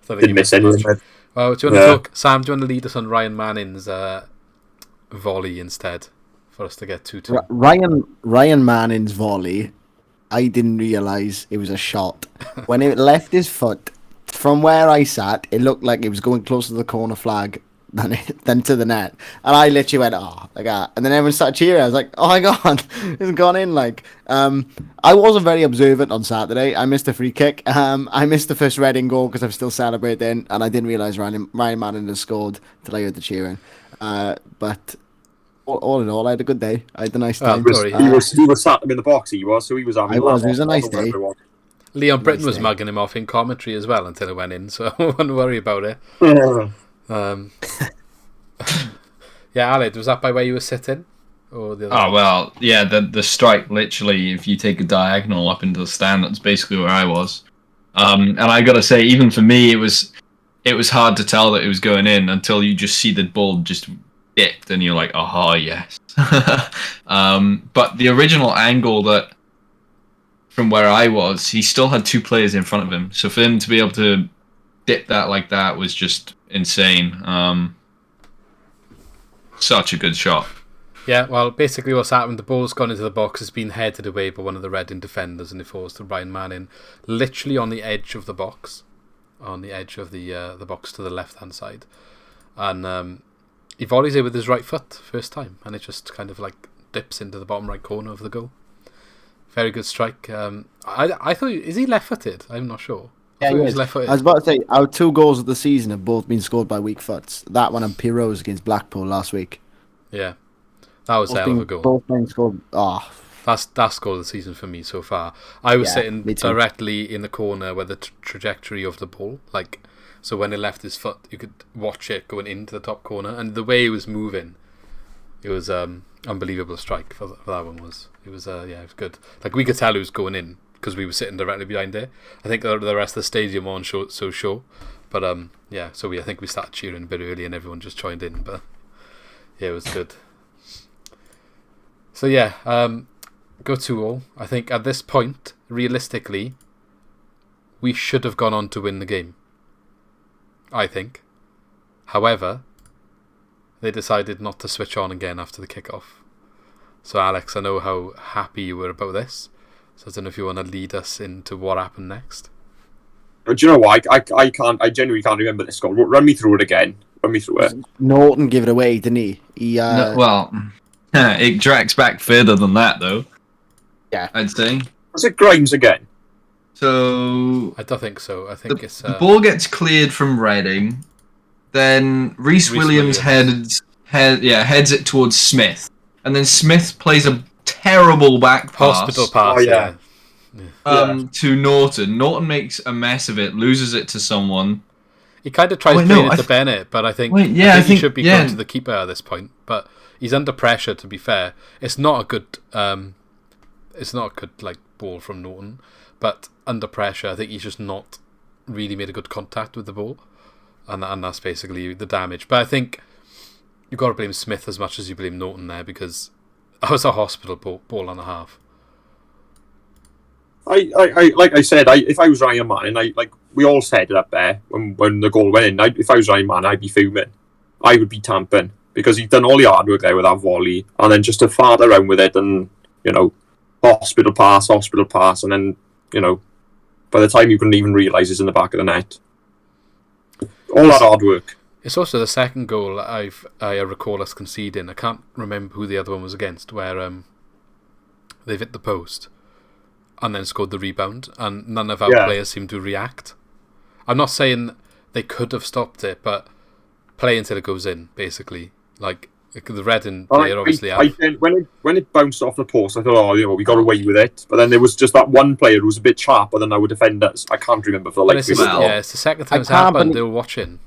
Didn't miss anything. Well, do you want to talk, Sam? Do you want to lead us on Ryan Manning's volley instead for us to get 2-2? Ryan Manning's volley, I didn't realise it was a shot. When it left his foot, from where I sat, it looked like it was going closer to the corner flag than to the net. And I literally went, oh, like that. And then everyone started cheering. I was like, oh my God, it's gone in. Like, I wasn't very observant on Saturday. I missed a free kick. I missed the first Reading goal because I'm still celebrating. And I didn't realise Ryan Manning had scored till I heard the cheering. But all in all, I had a good day. I had a nice time. He was sat in the box, he was having it was a nice day. Leon Britton was mugging him off in commentary as well until it went in, so I wouldn't worry about it. Yeah, Aled, was that by where you were sitting? Or the other well, yeah, the strike, literally, if you take a diagonal up into the stand, that's basically where I was. And I gotta say, even for me, it was hard to tell that it was going in until you just see the ball just dipped and you're like, oh, yes. But the original angle that, from where I was, he still had 2 players in front of him. So for him to be able to dip that like that was just insane. Such a good shot. Yeah, well, basically what's happened, the ball's gone into the box, it's been headed away by one of the Reading defenders, and it falls to Ryan Manning, literally on the edge of the box, on the edge of the box to the left-hand side. And he volleys it with his right foot, first time, and it just kind of like dips into the bottom right corner of the goal. Very good strike. I thought, is he left-footed? I'm not sure. Yeah, he was left-footed. I was about to say, our 2 goals of the season have both been scored by weak foots. That one and Pirot's against Blackpool last week. Yeah, that was a hell of a goal. Both been scored. Oh. That's goal of the season for me so far. I was sitting directly in the corner where the trajectory of the ball, like, so when it left his foot, you could watch it going into the top corner, and the way it was moving, it was unbelievable strike for that one. It was it was good. Like, we could tell it was going in because we were sitting directly behind it. I think the rest of the stadium weren't so sure, but so I think we started cheering a bit early and everyone just joined in, but yeah, it was good. So yeah, go 2-2. I think at this point, realistically, we should have gone on to win the game. I think. However, they decided not to switch on again after the kickoff. So Alex, I know how happy you were about this. So I don't know if you want to lead us into what happened next. Do you know what? I genuinely can't remember this goal. Run me through it again. run me through it. Norton gave it away, didn't he? It tracks back further than that, though. Yeah. I'd say. Was it Grimes again? So I don't think so. I think it's the ball gets cleared from Reading, then Reece Williams heads it towards Smith, and then Smith plays a terrible back pass. hospital pass. Oh, yeah. To Norton. Norton makes a mess of it, loses it to someone. He kind of tries playing it to Bennett, but I think he should be going to the keeper at this point. But he's under pressure. To be fair, it's not a good like ball from Norton. But under pressure, I think he's just not really made a good contact with the ball, and that's basically the damage. But I think you've got to blame Smith as much as you blame Norton there, because that was a hospital ball and a half. I like I said, if I was Ryan Mann, and we all said it up there when the goal went in, if I was Ryan Mann, I'd be fuming. I would be tamping, because he'd done all the hard work there with that volley, and then just to fart around with it, and hospital pass, and then by the time you couldn't even realise it's in the back of the net. All that hard work. It's also the second goal I recall us conceding. I can't remember who the other one was against, where they've hit the post and then scored the rebound, and none of our players seem to react. I'm not saying they could have stopped it, but play until it goes in, basically. Like the Reading player obviously when it bounced off the post, I thought, we got away with it. But then there was just that one player who was a bit sharper than our defenders. I can't remember for the life of me. It's the second time it's happened. They were watching.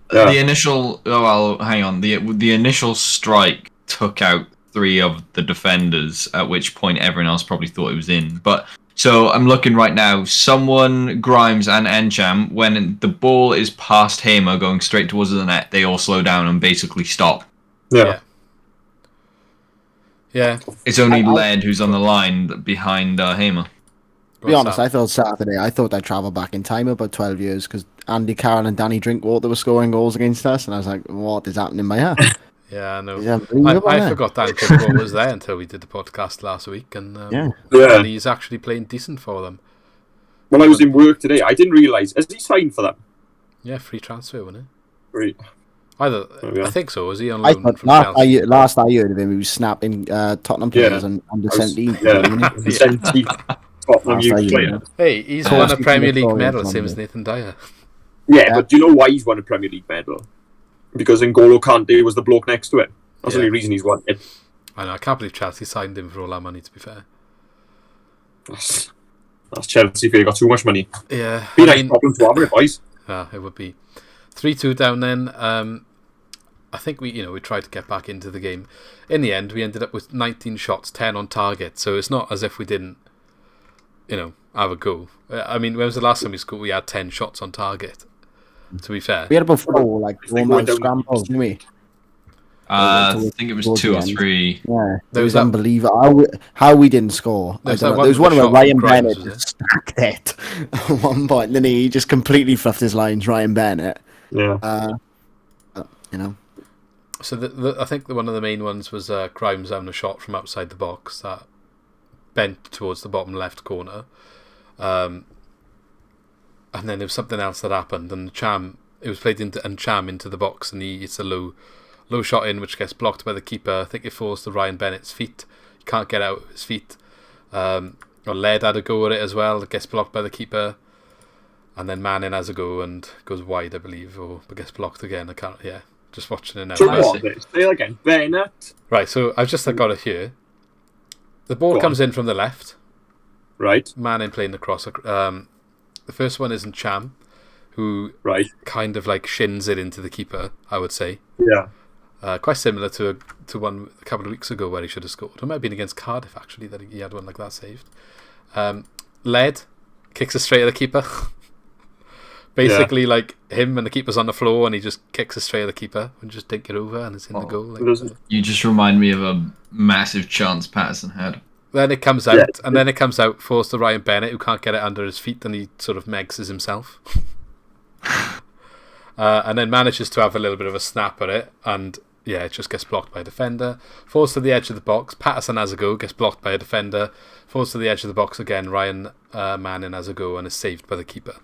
The initial, hang on. The initial strike took out 3 of the defenders, at which point everyone else probably thought it was in. But so I'm looking right now. Someone, Grimes and Encham, when the ball is past Hamer going straight towards the net, they all slow down and basically stop. Yeah. It's only Laird who's on the line behind Hamer. To be honest, I thought Saturday, I'd travel back in time about 12 years, because Andy Carroll and Danny Drinkwater were scoring goals against us, and I was like, what is happening in my head? Yeah, I know. I forgot Dan Drinkwater was there until we did the podcast last week, and he's actually playing decent for them. When I was in work today, I didn't realise, has he signed for them? Yeah, free transfer, wasn't it? Right. I think so. Was he on loan from Chelsea? Last I heard of him, he was snapping Tottenham players and under 17. Tottenham youth player. Hey, he's won a Premier League medal, same as Nathan Dyer. Yeah, but do you know why he's won a Premier League medal? Because N'Golo Kante was the bloke next to him. That's the only reason he's won it. I know. I can't believe Chelsea signed him for all that money, to be fair. That's Chelsea if they got too much money. Yeah. Be a problem to have it, boys. Yeah, it would be. 3-2 down then. I think we tried to get back into the game. In the end, we ended up with 19 shots, 10 on target. So it's not as if we didn't, have a go. I mean, when was the last time we scored? We had 10 shots on target. To be fair, we had about 4 almost scrambles, didn't we? I think it was 2 or 3. Yeah, it was unbelievable how we didn't score. There was one where Ryan Bennett just stacked it at one point, didn't he? He just completely fluffed his lines, Ryan Bennett. Yeah. So I think one of the main ones was Grimes having a shot from outside the box that bent towards the bottom left corner. And then there was something else that happened, and it was played into Cham into the box, and it's a low shot in, which gets blocked by the keeper. I think it falls to Ryan Bennett's feet. He can't get out of his feet. Or Laird had a go at it as well. It gets blocked by the keeper, and then Manning has a go and goes wide, I believe, but gets blocked again. I can't. Yeah, just watching it now. So what? Say it again. Bennett. Right. So I've just got it here. The ball comes in from the left. Right. Manning playing the cross. The first one isn't Cham, who kind of shins it into the keeper, I would say. Yeah. Quite similar to one a couple of weeks ago where he should have scored. It might have been against Cardiff, actually, that he had one like that saved. Laird kicks it straight at the keeper. Basically, him and the keeper's on the floor, and he just kicks it straight at the keeper and just dink it over, and it's in the goal. You just remind me of a massive chance Patterson had. Then it comes out, and then it comes out, falls to Ryan Bennett, who can't get it under his feet, and he sort of megses himself. And then manages to have a little bit of a snap at it, and it just gets blocked by a defender. Falls to the edge of the box. Patterson has a go, gets blocked by a defender. Falls to the edge of the box again. Ryan Manning has a go, and is saved by the keeper.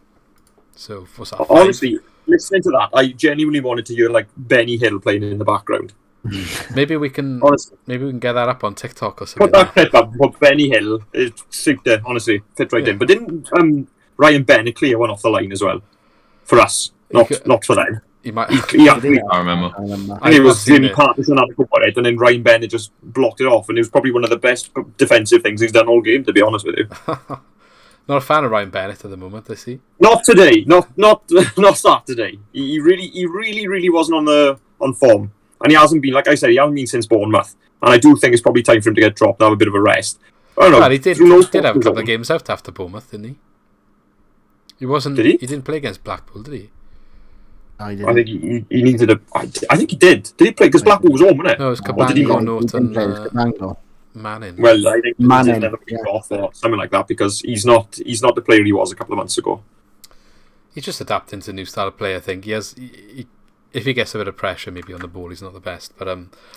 So what's that? Honestly, listening to that, I genuinely wanted to hear like Benny Hill playing in the background. Maybe we can get that up on TikTok or something. Put that clip up. But Benny Hill is suited, honestly, fit right in. But didn't Ryan Bennett clear one off the line as well for us, not for them? He might. I remember. And it was Jimmy Patterson had to go for it, and then Ryan Bennett just blocked it off, and it was probably one of the best defensive things he's done all game, to be honest with you. Not a fan of Ryan Bennett at the moment, I see. Not today, not Saturday. He really wasn't on form, and he hasn't been, like I said, he hasn't been since Bournemouth, and I do think it's probably time for him to get dropped and have a bit of a rest. I don't know. Well, he did have a couple of games out after Bournemouth, didn't he? He wasn't. Did he? He didn't play against Blackpool, did he? No, he didn't. I think he needed a. I think he did. Did he play? Because Blackpool was home, wasn't it? No, it was Cabango, Norton, Manning. Well, I think Manning, never be off or something like that because he's not the player he was a couple of months ago. He's just adapting to a new style of play. I think if he gets a bit of pressure, maybe on the ball, he's not the best. But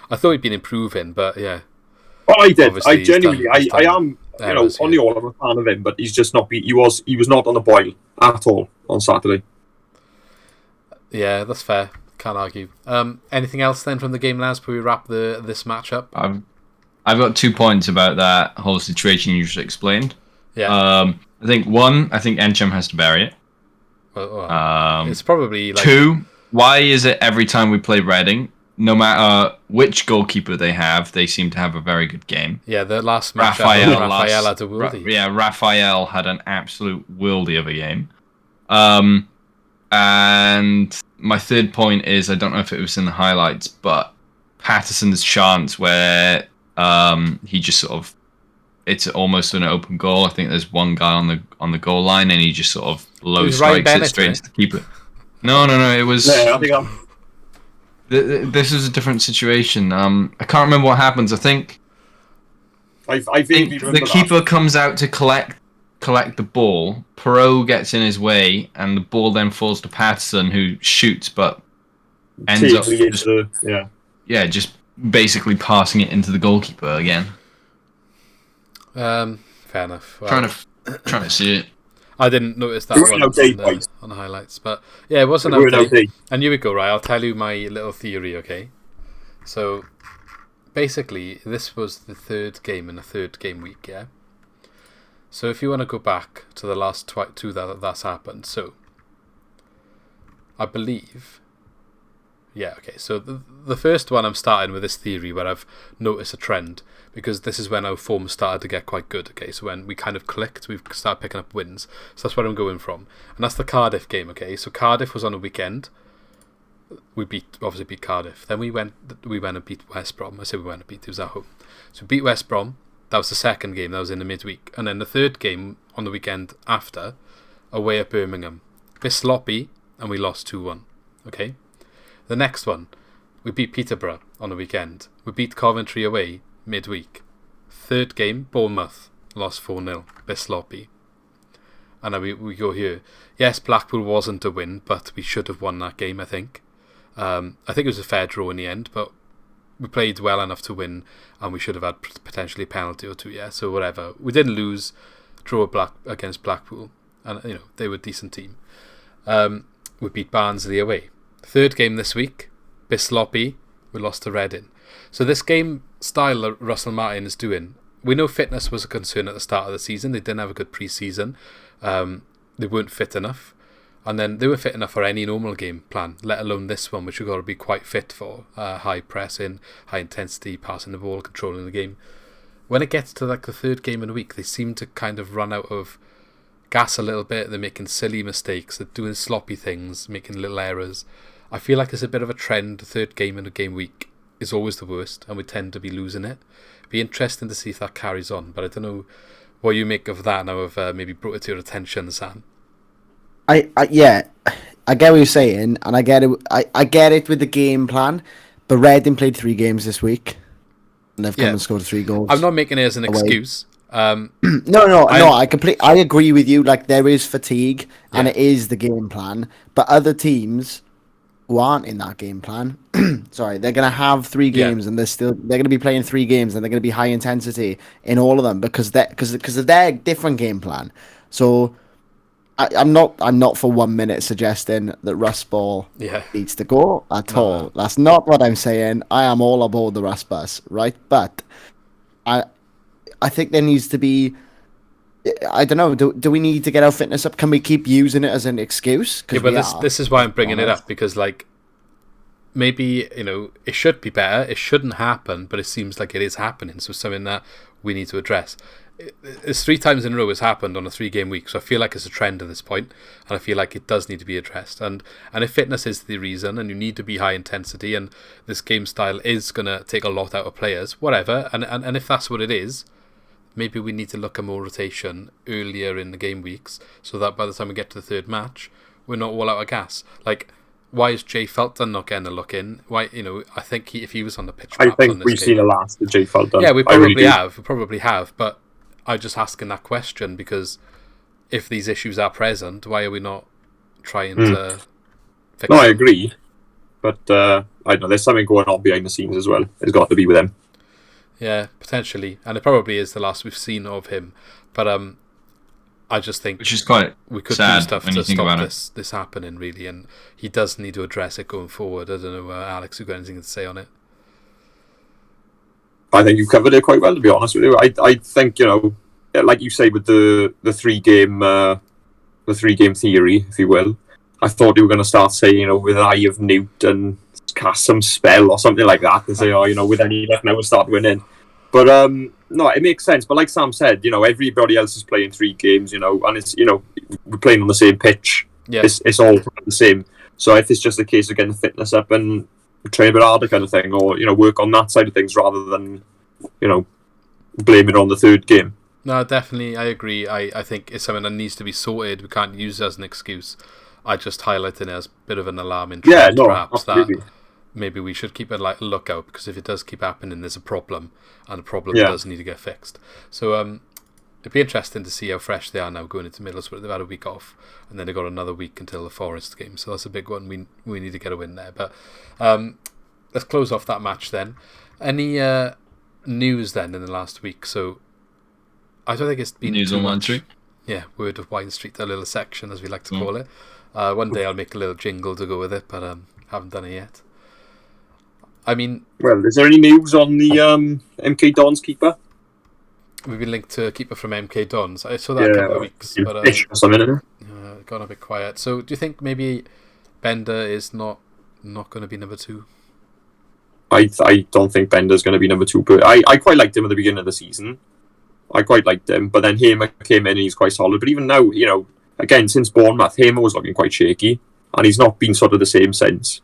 I thought he'd been improving. But yeah. Oh, I did. Obviously, I genuinely, I am. On the whole, I'm a fan of him, but he's just not. He was not on the boil at all on Saturday. Yeah, that's fair. Can't argue. Anything else then from the game, lads? Before we wrap this match up? I've got 2 points about that whole situation you just explained. Yeah. I think Encham has to bury it. Well, it's probably like... 2, why is it every time we play Reading, no matter which goalkeeper they have, they seem to have a very good game? Yeah, the last match Raphael had a worldie. Raphael had an absolute worldie of a game. And my third point is, I don't know if it was in the highlights, but Patterson's chance where he just sort of, it's almost an open goal. I think there's one guy on the goal line, and he just sort of low strikes it straight into the keeper. No. It was. Yeah, I think this is a different situation. I can't remember what happens. I think the keeper comes out to collect the ball. Perot gets in his way, and the ball then falls to Patterson, who shoots, but ends up just basically passing it into the goalkeeper again. Fair enough. Well, trying to see it. I didn't notice that one on the highlights, but yeah, it wasn't okay. And here we go, right? I'll tell you my little theory, okay? So basically, this was the third game in a third game week, yeah? So if you want to go back to the last two that's happened, so I believe... Yeah, okay, so the first one I'm starting with this theory where I've noticed a trend, because this is when our form started to get quite good, okay? So when we kind of clicked, we've started picking up wins. So that's where I'm going from. And that's the Cardiff game, okay? So Cardiff was on a weekend. We obviously beat Cardiff. Then we went and beat West Brom. I say we went and beat, it was at home. So we beat West Brom. That was the second game, that was in the midweek. And then the third game on the weekend after, away at Birmingham. A bit sloppy, and we lost 2-1, okay? The next one, we beat Peterborough on the weekend. We beat Coventry away midweek. Third game, Bournemouth, lost 4-0, bit sloppy. And then we go here. Yes, Blackpool wasn't a win, but we should have won that game, I think. I think it was a fair draw in the end, but we played well enough to win, and we should have had potentially a penalty or two, yeah, so whatever. We didn't lose, draw against Blackpool, and they were a decent team. We beat Barnsley away. Third game this week, bit sloppy, we lost to Reading. So this game style that Russell Martin is doing, we know fitness was a concern at the start of the season. They didn't have a good pre-season. They weren't fit enough. And then they were fit enough for any normal game plan, let alone this one, which we've got to be quite fit for. High pressing, high intensity, passing the ball, controlling the game. When it gets to like the third game in a week, they seem to kind of run out of gas a little bit. They're making silly mistakes. They're doing sloppy things, making little errors. I feel like there's a bit of a trend. The third game in a game week is always the worst, and we tend to be losing it. It'd be interesting to see if that carries on, but I don't know what you make of that now. I've maybe brought it to your attention, Sam. I get what you're saying, and I get it. I get it with the game plan, but Reading played 3 games this week, and they've come and scored 3 goals. I'm not making it as an excuse. No. I agree with you. Like, there is fatigue, and it is the game plan. But other teams who aren't in that game plan, sorry, they're gonna have 3 games, and they're gonna be playing 3 games, and they're gonna be high intensity in all of them because of their different game plan. So I'm not for 1 minute suggesting that Russ Ball needs to go at all. That's not what I'm saying. I am all aboard the Russ bus, right? But I think there needs to be. I don't know. Do we need to get our fitness up? Can we keep using it as an excuse? Yeah, but this is why I'm bringing it up, because like maybe it should be better. It shouldn't happen, but it seems like it is happening. So something that we need to address. It's 3 times in a row it's happened on a 3-game week, so I feel like it's a trend at this point, and I feel like it does need to be addressed. And if fitness is the reason, and you need to be high intensity, and this game style is going to take a lot out of players, whatever, and if that's what it is, maybe we need to look at more rotation earlier in the game weeks, so that by the time we get to the 3rd match, we're not all out of gas. Like, why is Jay Felton not getting a look in? Why, I think if he was on the pitch, I think we've seen the last of Jay Felton. Yeah, we probably have, but I'm just asking that question because if these issues are present, why are we not trying to fix them? I agree. But I don't know, there's something going on behind the scenes as well. It's got to be with him. Yeah, potentially. And it probably is the last we've seen of him. But I just think which is quite we could sad do stuff when you to think stop about this happening, really. And he does need to address it going forward. I don't know, Alex, you've got anything to say on it? I think you've covered it quite well, to be honest with you. I think, like you say with the 3-game theory, if you will, I thought you were going to start saying, with Eye of Newt and cast some spell or something like that and say, with any luck now we'll start winning. But no, it makes sense. But like Sam said, everybody else is playing 3 games, and it's, we're playing on the same pitch. Yeah. It's all the same. So if it's just a case of getting the fitness up and train a bit harder kind of thing, or work on that side of things rather than blame it on the 3rd game. No, definitely, I agree. I think it's something that needs to be sorted. We can't use it as an excuse. I just highlighted it as a bit of an alarming trend, perhaps, absolutely. that maybe we should keep a lookout, because if it does keep happening, there's a problem, and the problem does need to get fixed. So it'd be interesting to see how fresh they are now going into Middlesbrough. They've had a week off, and then they've got another week until the Forest game, so that's a big one. We need to get a win there. But let's close off that match then. Any news then in the last week? So I don't think it's been news too on much. Wine Street. Yeah, Word of Wine Street, a little section as we like to call it. One day I'll make a little jingle to go with it, but haven't done it yet. I mean, well, is there any news on the MK Dons keeper? We've been linked to a keeper from MK Dons. I saw that a couple of weeks, but Fish or something. Gone a bit quiet. So, do you think maybe Bender is not going to be number 2? I don't think Bender's going to be number 2. But I quite liked him at the beginning of the season. I quite liked him, but then Hamer came in and he's quite solid. But even now, again, since Bournemouth, Hamer was looking quite shaky, and he's not been sort of the same since.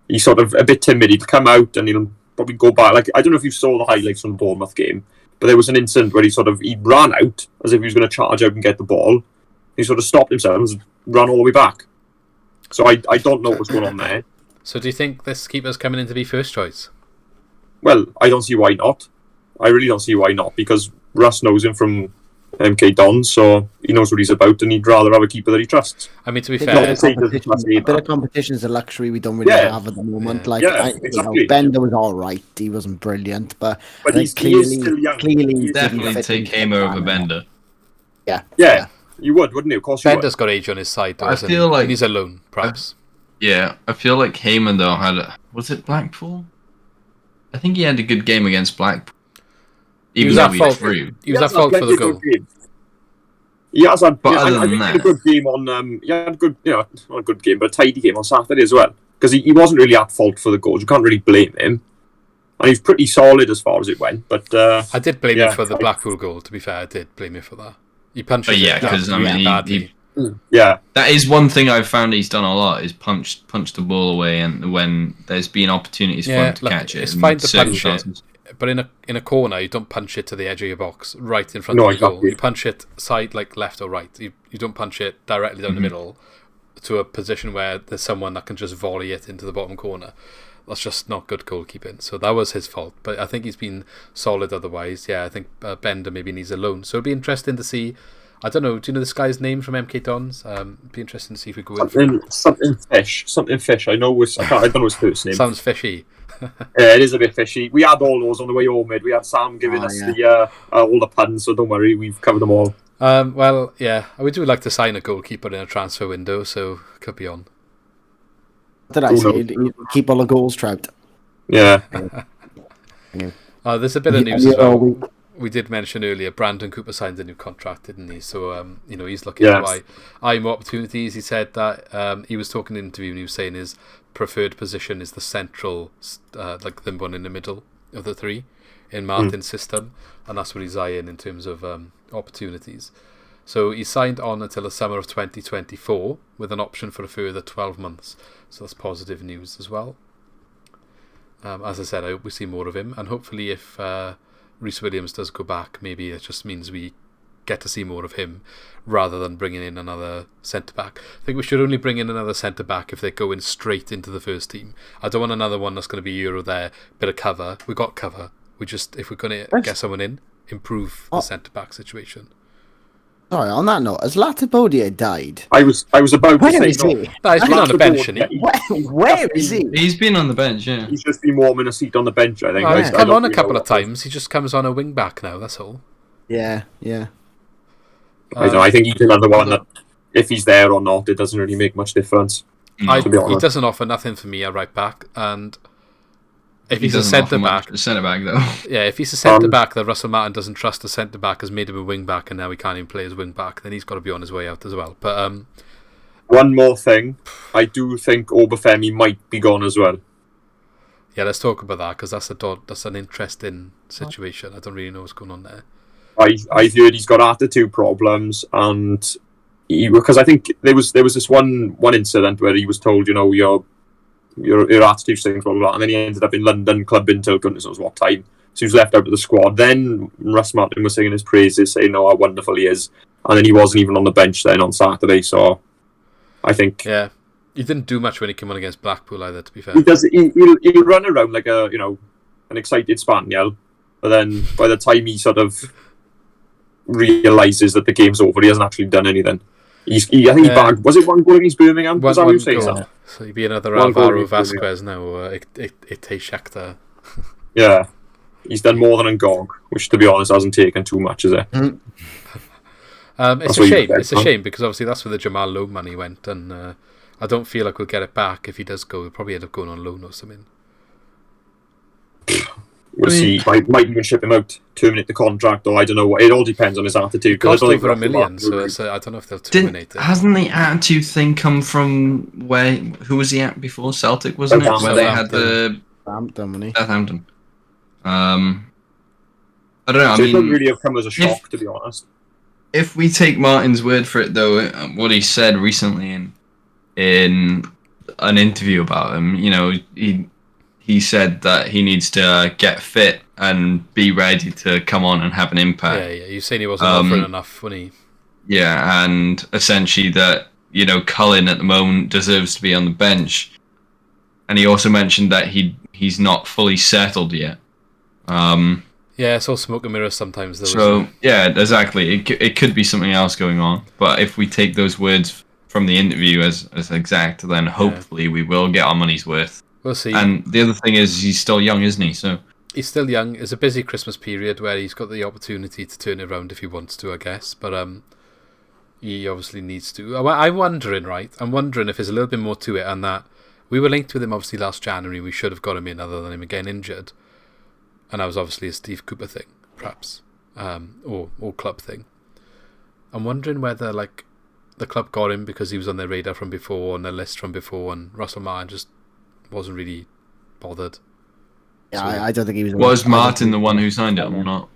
He's sort of a bit timid. He'll come out and he'll probably go back. Like, I don't know if you saw the highlights from the Bournemouth game, but there was an incident where he ran out as if he was going to charge out and get the ball. He sort of stopped himself and ran all the way back. So I don't know what's going on there. So do you think this keeper's coming in to be first choice? Well, I don't see why not. I really don't see why not, because Russ knows him from MK Dons, so he knows what he's about, and he'd rather have a keeper that he trusts. I mean, to be fair, a bit of competition is a luxury we don't really have at the moment. Exactly. Bender was all right; he wasn't brilliant, but he is still young. Clearly, definitely take Hamer over Bender. Yeah, you would, wouldn't you? Of course, Bender's got age on his side, though. I feel like he's alone, perhaps. I feel like Hamer though was it Blackpool? I think he had a good game against Blackpool. He was at fault for the goal. He has had, but I think he had a good game on. He had a good, not a good game, but a tidy game on Saturday as well. Because he wasn't really at fault for the goals. You can't really blame him, and he's pretty solid as far as it went. But I did blame him for the Blackpool goal. To be fair, I did blame him for that. He punched. Because badly. That is one thing I've found he's done a lot, is punch the ball away, and when there's been opportunities for him to catch it. It's fine to punch it, but in a corner you don't punch it to the edge of your box right in front of the goal. You punch it side, like left or right. You don't punch it directly down the middle to a position where there's someone that can just volley it into the bottom corner. That's just not good goalkeeping. So that was his fault, but I think he's been solid otherwise. I think Bender maybe needs a loan, so it'll be interesting to see. I don't know. Do you know this guy's name from MK Dons? It'd be interesting to see if we go in for something fish. I don't know his first name. Sounds fishy. It is a bit fishy. We had all those on the way home, mate. We had Sam giving us all the puns, so don't worry, we've covered them all. Well, yeah, we do like to sign a goalkeeper in a transfer window, so could be on. Did I say you keep all the goals, Trout? Yeah. There's a bit of news as well. We did mention earlier, Brandon Cooper signed a new contract, didn't he? So, he's looking to eye more opportunities. He said that he was talking in an interview and he was saying his preferred position is the central, like the one in the middle of the three in Martin's system, and that's what he's eyeing in terms of opportunities. So he signed on until the summer of 2024 with an option for a further 12 months. So that's positive news as well. As I said, I hope we see more of him, and hopefully if Rhys Williams does go back, maybe it just means we get to see more of him rather than bringing in another centre-back. I think we should only bring in another centre-back if they're going straight into the first team. I don't want another one that's going to be Euro there, bit of cover. We got cover. If we're going to get someone in, improve the centre-back situation. Sorry, on that note, has Latibodia died? I was about to say is no. he? No, he's been on the bench, hasn't he? Where is he? He's been on the bench, yeah. He's just been warming a seat on the bench, I think. He's come on a couple of times. He just comes on a wing back now, that's all. Yeah. I don't know, I think he's another one that, if he's there or not, it doesn't really make much difference. He doesn't offer nothing for me at right back, and if he's a centre back, though. Yeah, if he's a centre back that Russell Martin doesn't trust, the centre back has made him a wing back, and now he can't even play as wing back, then he's got to be on his way out as well. But one more thing, I do think Obafemi might be gone as well. Yeah, let's talk about that because that's an interesting situation. I don't really know what's going on there. I've heard he's got attitude problems, and because I think there was this one incident where he was told, your attitude things, blah, blah, blah, and then he ended up in London clubbing till goodness knows what time. So he was left out of the squad. Then Russ Martin was singing his praises, saying how wonderful he is, and then he wasn't even on the bench then on Saturday. So I think he didn't do much when he came on against Blackpool either. To be fair, he does. He'll run around like an excited spaniel, but then by the time he sort of realises that the game's over, he hasn't actually done anything. I think he bagged. Was it one goal against Birmingham? Was that what you saying? So he'd be another Alvaro Vasquez now, or Ite Shakhtar. Yeah, he's done more than Ngog, which to be honest hasn't taken too much, is it? It's a shame. It's a shame because obviously that's where the Jamal Lowe money went, and I don't feel like we'll get it back if he does go. We'll probably end up going on loan or something. We'll see. Might even ship him out, terminate the contract, or I don't know. It all depends on his attitude. It cost over $1 million, so I don't know if they'll terminate it. Hasn't the attitude thing come from who was he at before? Celtic, wasn't it? Where they had the Southampton. I don't know. So it doesn't really have come as a shock, to be honest. If we take Martin's word for it, though, what he said recently in an interview about him, he said that he needs to get fit and be ready to come on and have an impact. Yeah. You saying he wasn't offering enough when he... Yeah, and essentially that, Cullen at the moment deserves to be on the bench. And he also mentioned that he's not fully settled yet. Yeah, it's all smoke and mirrors sometimes, though. So, yeah, exactly. It could be something else going on. But if we take those words from the interview as exact, then hopefully we will get our money's worth. We'll see. And the other thing is he's still young, isn't he? So he's still young. It's a busy Christmas period where he's got the opportunity to turn it around if he wants to, I guess. But he obviously needs to. I'm wondering if there's a little bit more to it, and that we were linked with him obviously last January. We should have got him in other than him getting injured. And that was obviously a Steve Cooper thing, perhaps, or club thing. I'm wondering whether the club got him because he was on their radar from before, on their list from before, and Russell Martin just wasn't really bothered. Yeah, so, I don't think he was. Was Martin the one who signed it or not?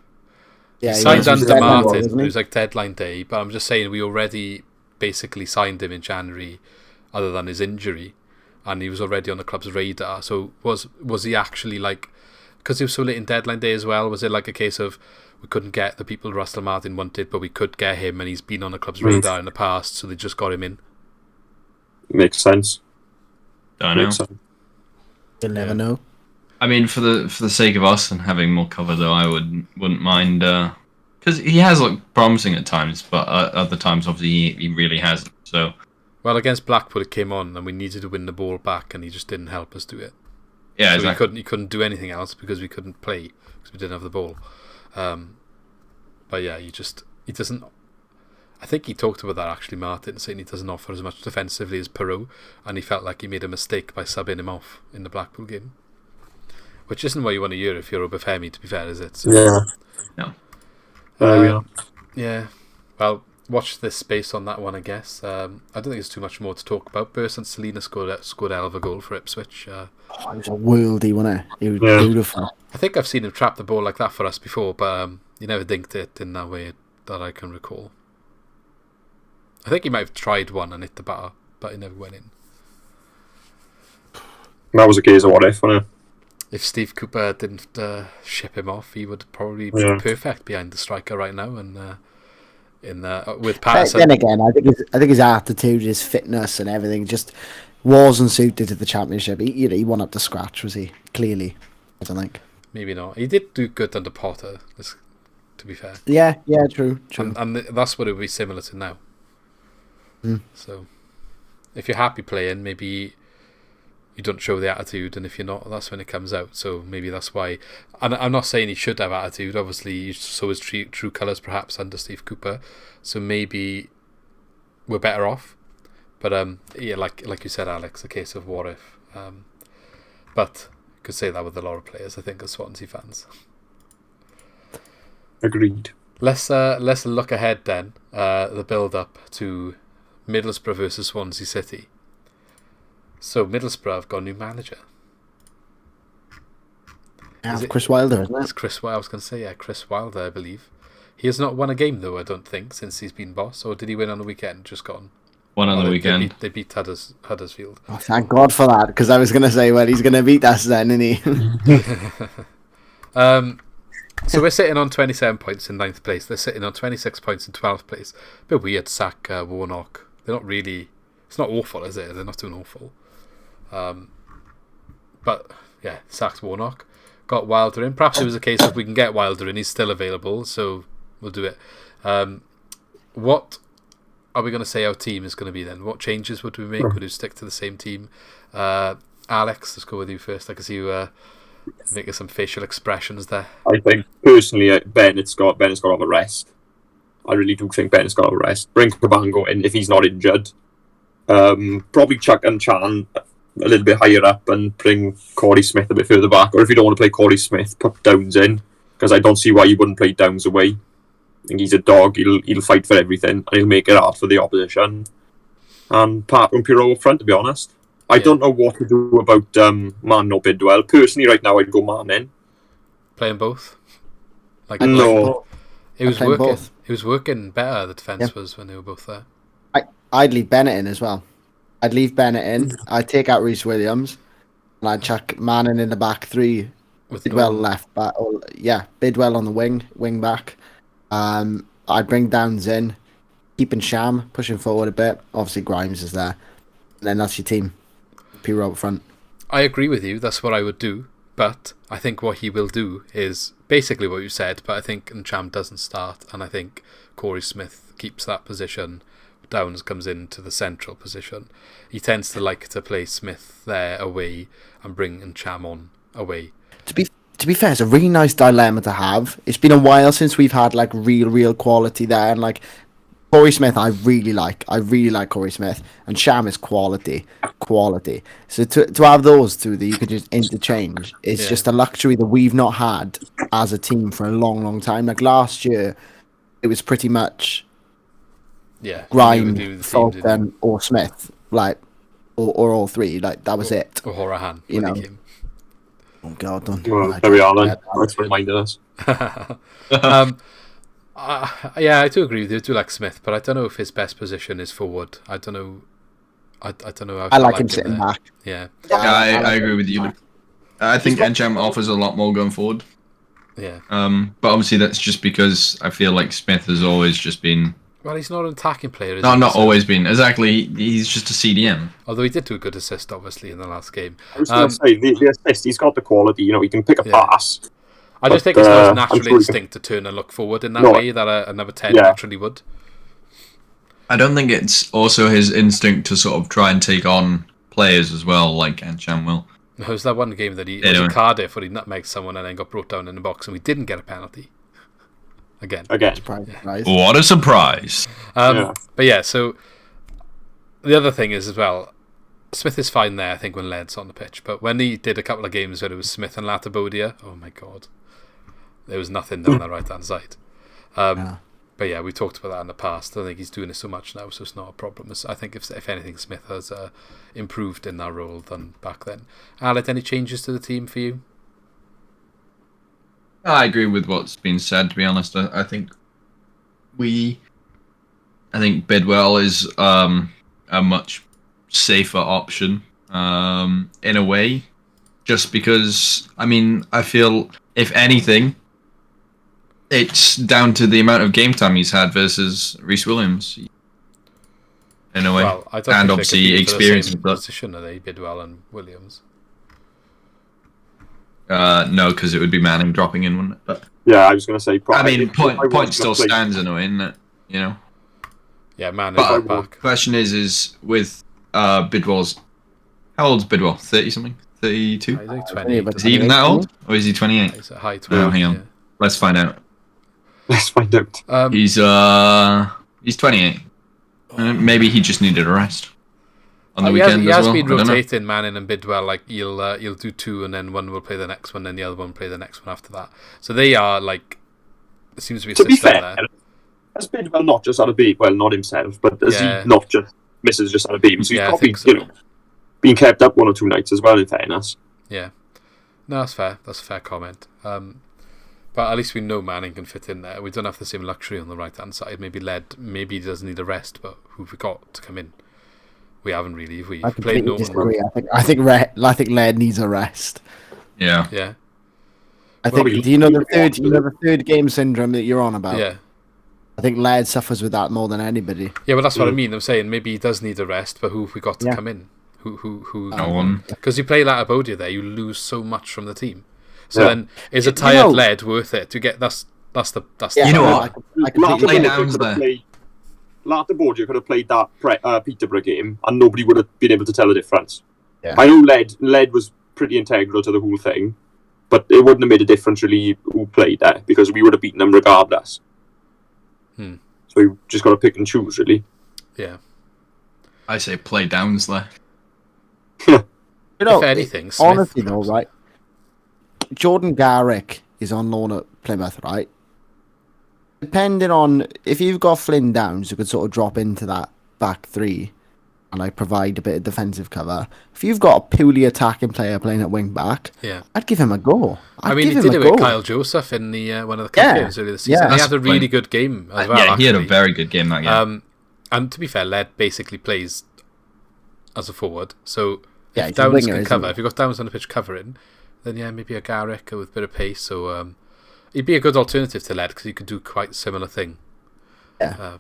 Yeah, he signed under Martin. It was like deadline day, but I'm just saying we already basically signed him in January, other than his injury, and he was already on the club's radar. So was he actually because he was so late in deadline day as well? Was it like a case of we couldn't get the people Russell Martin wanted, but we could get him, and he's been on the club's radar in the past, so they just got him in? Makes sense. I know. You'll never know. I mean, for the sake of us and having more cover, though, I wouldn't mind because he has looked promising at times, but other times obviously he really hasn't. So, well, against Blackpool it came on, and we needed to win the ball back, and he just didn't help us do it. Yeah, so exactly. He couldn't do anything else because we couldn't play because we didn't have the ball. But yeah, he doesn't. I think he talked about that actually, Martin, saying he doesn't offer as much defensively as Peru, and he felt like he made a mistake by subbing him off in the Blackpool game. Which isn't what you want to hear if you're Obafemi, to be fair, is it? So, Yeah. No. There we are. Yeah. Well, watch this space on that one, I guess. I don't think there's too much more to talk about. Burson Selina scored a hell of a goal for Ipswich. He was a worldie, wasn't he? He was Yeah. beautiful. I think I've seen him trap the ball like that for us before, but he never dinked it in that way that I can recall. I think he might have tried one and hit the bar, but he never went in. That was a case of what if, wasn't it? If Steve Cooper didn't ship him off, he would probably be Yeah. perfect behind the striker right now, and with Patterson. Then again, I think his attitude, his fitness, and everything just wasn't suited to the Championship. He won up to scratch, was he? Clearly, I don't think. Maybe not. He did do good under Potter, to be fair. Yeah, true. And that's what it would be similar to now. Mm. So, if you're happy playing, maybe you don't show the attitude, and if you're not, that's when it comes out. So maybe that's why. And I'm not saying he should have attitude. Obviously, you saw his true colours perhaps under Steve Cooper. So maybe we're better off. But yeah, like you said, Alex, a case of what if. But you could say that with a lot of players, I think, as Swansea fans. Agreed. Let's look ahead then. The build up to Middlesbrough versus Swansea City. So Middlesbrough have got a new manager. Yeah, Chris Wilder, isn't It's it? Chris. I was going to say, yeah, Chris Wilder, I believe. He has not won a game though, I don't think, since he's been boss. Or did he win on the weekend? Just gone. One on the weekend. They beat Huddersfield. Oh, thank God for that, because I was going to say, well, he's going to beat us then, isn't he? So we're sitting on 27 points in 9th place. They're sitting on 26 points in 12th place. Bit weird, sack Warnock. They're not really. It's not awful, is it? They're not doing awful. But yeah, sacked Warnock. Got Wilder in. Perhaps it was a case of we can get Wilder in. He's still available, so we'll do it. What are we going to say our team is going to be then? What changes would we make? Would we stick to the same team? Alex, let's go with you first. I can see you making some facial expressions there. I think personally, Bennett's got to have a rest. I really do think Bennett's got to have a rest. Bring Cabango in if he's not injured. Probably chuck and Chan a little bit higher up and bring Corey Smith a bit further back. Or if you don't want to play Corey Smith, put Downs in, because I don't see why you wouldn't play Downs away. I think he's a dog. He'll fight for everything, and he'll make it hard for the opposition. And Parker and Pirou up front, to be honest. I don't know what to do about Man or Bidwell. Personally, right now, I'd go Man in. Playing both? No. It was playing working. both. It was working better, the defence was, when they were both there. I'd leave Bennett in as well. I'd leave Bennett in. I'd take out Reece Williams, and I'd chuck Manning in the back three. With Bidwell no- left back. Oh, yeah, Bidwell on the wing back. I'd bring Downs in, keeping Sham, pushing forward a bit. Obviously, Grimes is there. And then that's your team. Pirou up front. I agree with you. That's what I would do. But I think what he will do is basically what you said. But I think Ncham doesn't start, and I think Corey Smith keeps that position. Downs comes into the central position. He tends to like to play Smith there away and bring Ncham on away. To be fair, it's a really nice dilemma to have. It's been a while since we've had like real quality there, and like Corey Smith, I really like Corey Smith, and Sham is quality. So to have those two that you could just interchange, it's just a luxury that we've not had as a team for a long time. Like last year, it was pretty much Grimes, Fulton, or Smith, like or all three. Like that was it. Or Horahan, you know. he came. Oh God! Well, there we are then. That's reminded us. Yeah, I do agree with you. I do like Smith, but I don't know if his best position is forward. I don't know. I don't know. I like him sitting back. Yeah. I agree with you. I think Ncham offers a lot more going forward. Yeah. But obviously that's just because I feel like Smith has always just been. Well, he's not an attacking player, is No, he? not always been. Exactly. He's just a CDM. Although he did do a good assist, obviously, in the last game. I was going to say, the assist, he's got the quality. You know, he can pick a pass. I just think it's not his natural instinct to turn and look forward in that way that a number 10 naturally would. I don't think it's also his instinct to sort of try and take on players as well, like Ncham will. There was that one game that he was in Cardiff where he nutmegged someone and then got brought down in the box and we didn't get a penalty. Again. Surprise. What a surprise. But yeah, so the other thing is as well, Smith is fine there, I think, when Led's on the pitch. But when he did a couple of games where it was Smith and Latabodia, oh my God, there was nothing down that right-hand side. But yeah, we talked about that in the past. I think he's doing it so much now, so it's not a problem. I think if anything, Smith has improved in that role than back then. Aled, any changes to the team for you? I agree with what's been said, to be honest. I think Bidwell is a much safer option in a way, just because, I feel, if anything, it's down to the amount of game time he's had versus Reece Williams, in a way. Well, I don't and think obviously experience in with the that. position, are they, Bidwell and Williams? No, because it would be Manning dropping in, wouldn't it? But, yeah, I was going to say... point still stands in a way, isn't it? You know? Yeah, Manning But back. the question is with Bidwell's... How old's Bidwell? 30-something? 32? I think 28. Is he even that old? Or is he 28? He's a high 20. Oh, hang on. Let's find out. Let's find out. He's 28. Maybe he just needed a rest on the weekend he as has well. been I don't know. rotating Manning and Bidwell. Like he'll do two, and then one will play the next one, then the other one will play the next one after that. So they are like, it seems to be a To be system fair, there. has Bidwell not just had a baby? Well, not himself, but has Yeah. he not just... Mrs. just had a baby, so he's Yeah, I probably think so. Been kept up one or two nights as well, in fairness. Yeah, no, that's fair. That's a fair comment. But at least we know Manning can fit in there. We don't have the same luxury on the right hand side. Maybe he doesn't need a rest, but who've we got to come in? We haven't really. Have we? I Played completely Norton. disagree. I think Led needs a rest. Yeah. Yeah, I think. Well, Do you know the third game syndrome that you're on about? yeah. I think Led suffers with that more than anybody. Yeah, but that's what I mean. I'm saying maybe he does need a rest, but who have we got to Yeah. come in? Who? No one. Because you play Latabodia there, you lose so much from the team. So Yeah. then, is a tired lead worth it to get? That's the. Yeah, You know no, what? I completely Play agree. downs there. Latabodia could have played that Peterborough game, and nobody would have been able to tell the difference. Yeah. I know Led was pretty integral to the whole thing, but it wouldn't have made a difference really who played there, because we would have beaten them regardless. So you just got to pick and choose, really. Yeah. I say play downs there. You know, If anything, Smith, honestly though, right? Jordan Garrick is on loan at Plymouth, right? Depending on if you've got Flynn Downs, who could sort of drop into that back three and like provide a bit of defensive cover. If you've got a purely attacking player playing at wing back, Yeah. I'd give him a go. I mean, he did it with Kyle Joseph in the one of the cup games earlier this season. Yeah. He had a really That's good game as well. Yeah, he had a actually. very good game that game. And to be fair, Led basically plays as a forward. So Yeah, if he's a Downs winger, can isn't cover, he? if you've got Downs on the pitch covering, then yeah, maybe a Garrick with a bit of pace. So he'd be a good alternative to Led because he could do quite a similar thing. Yeah.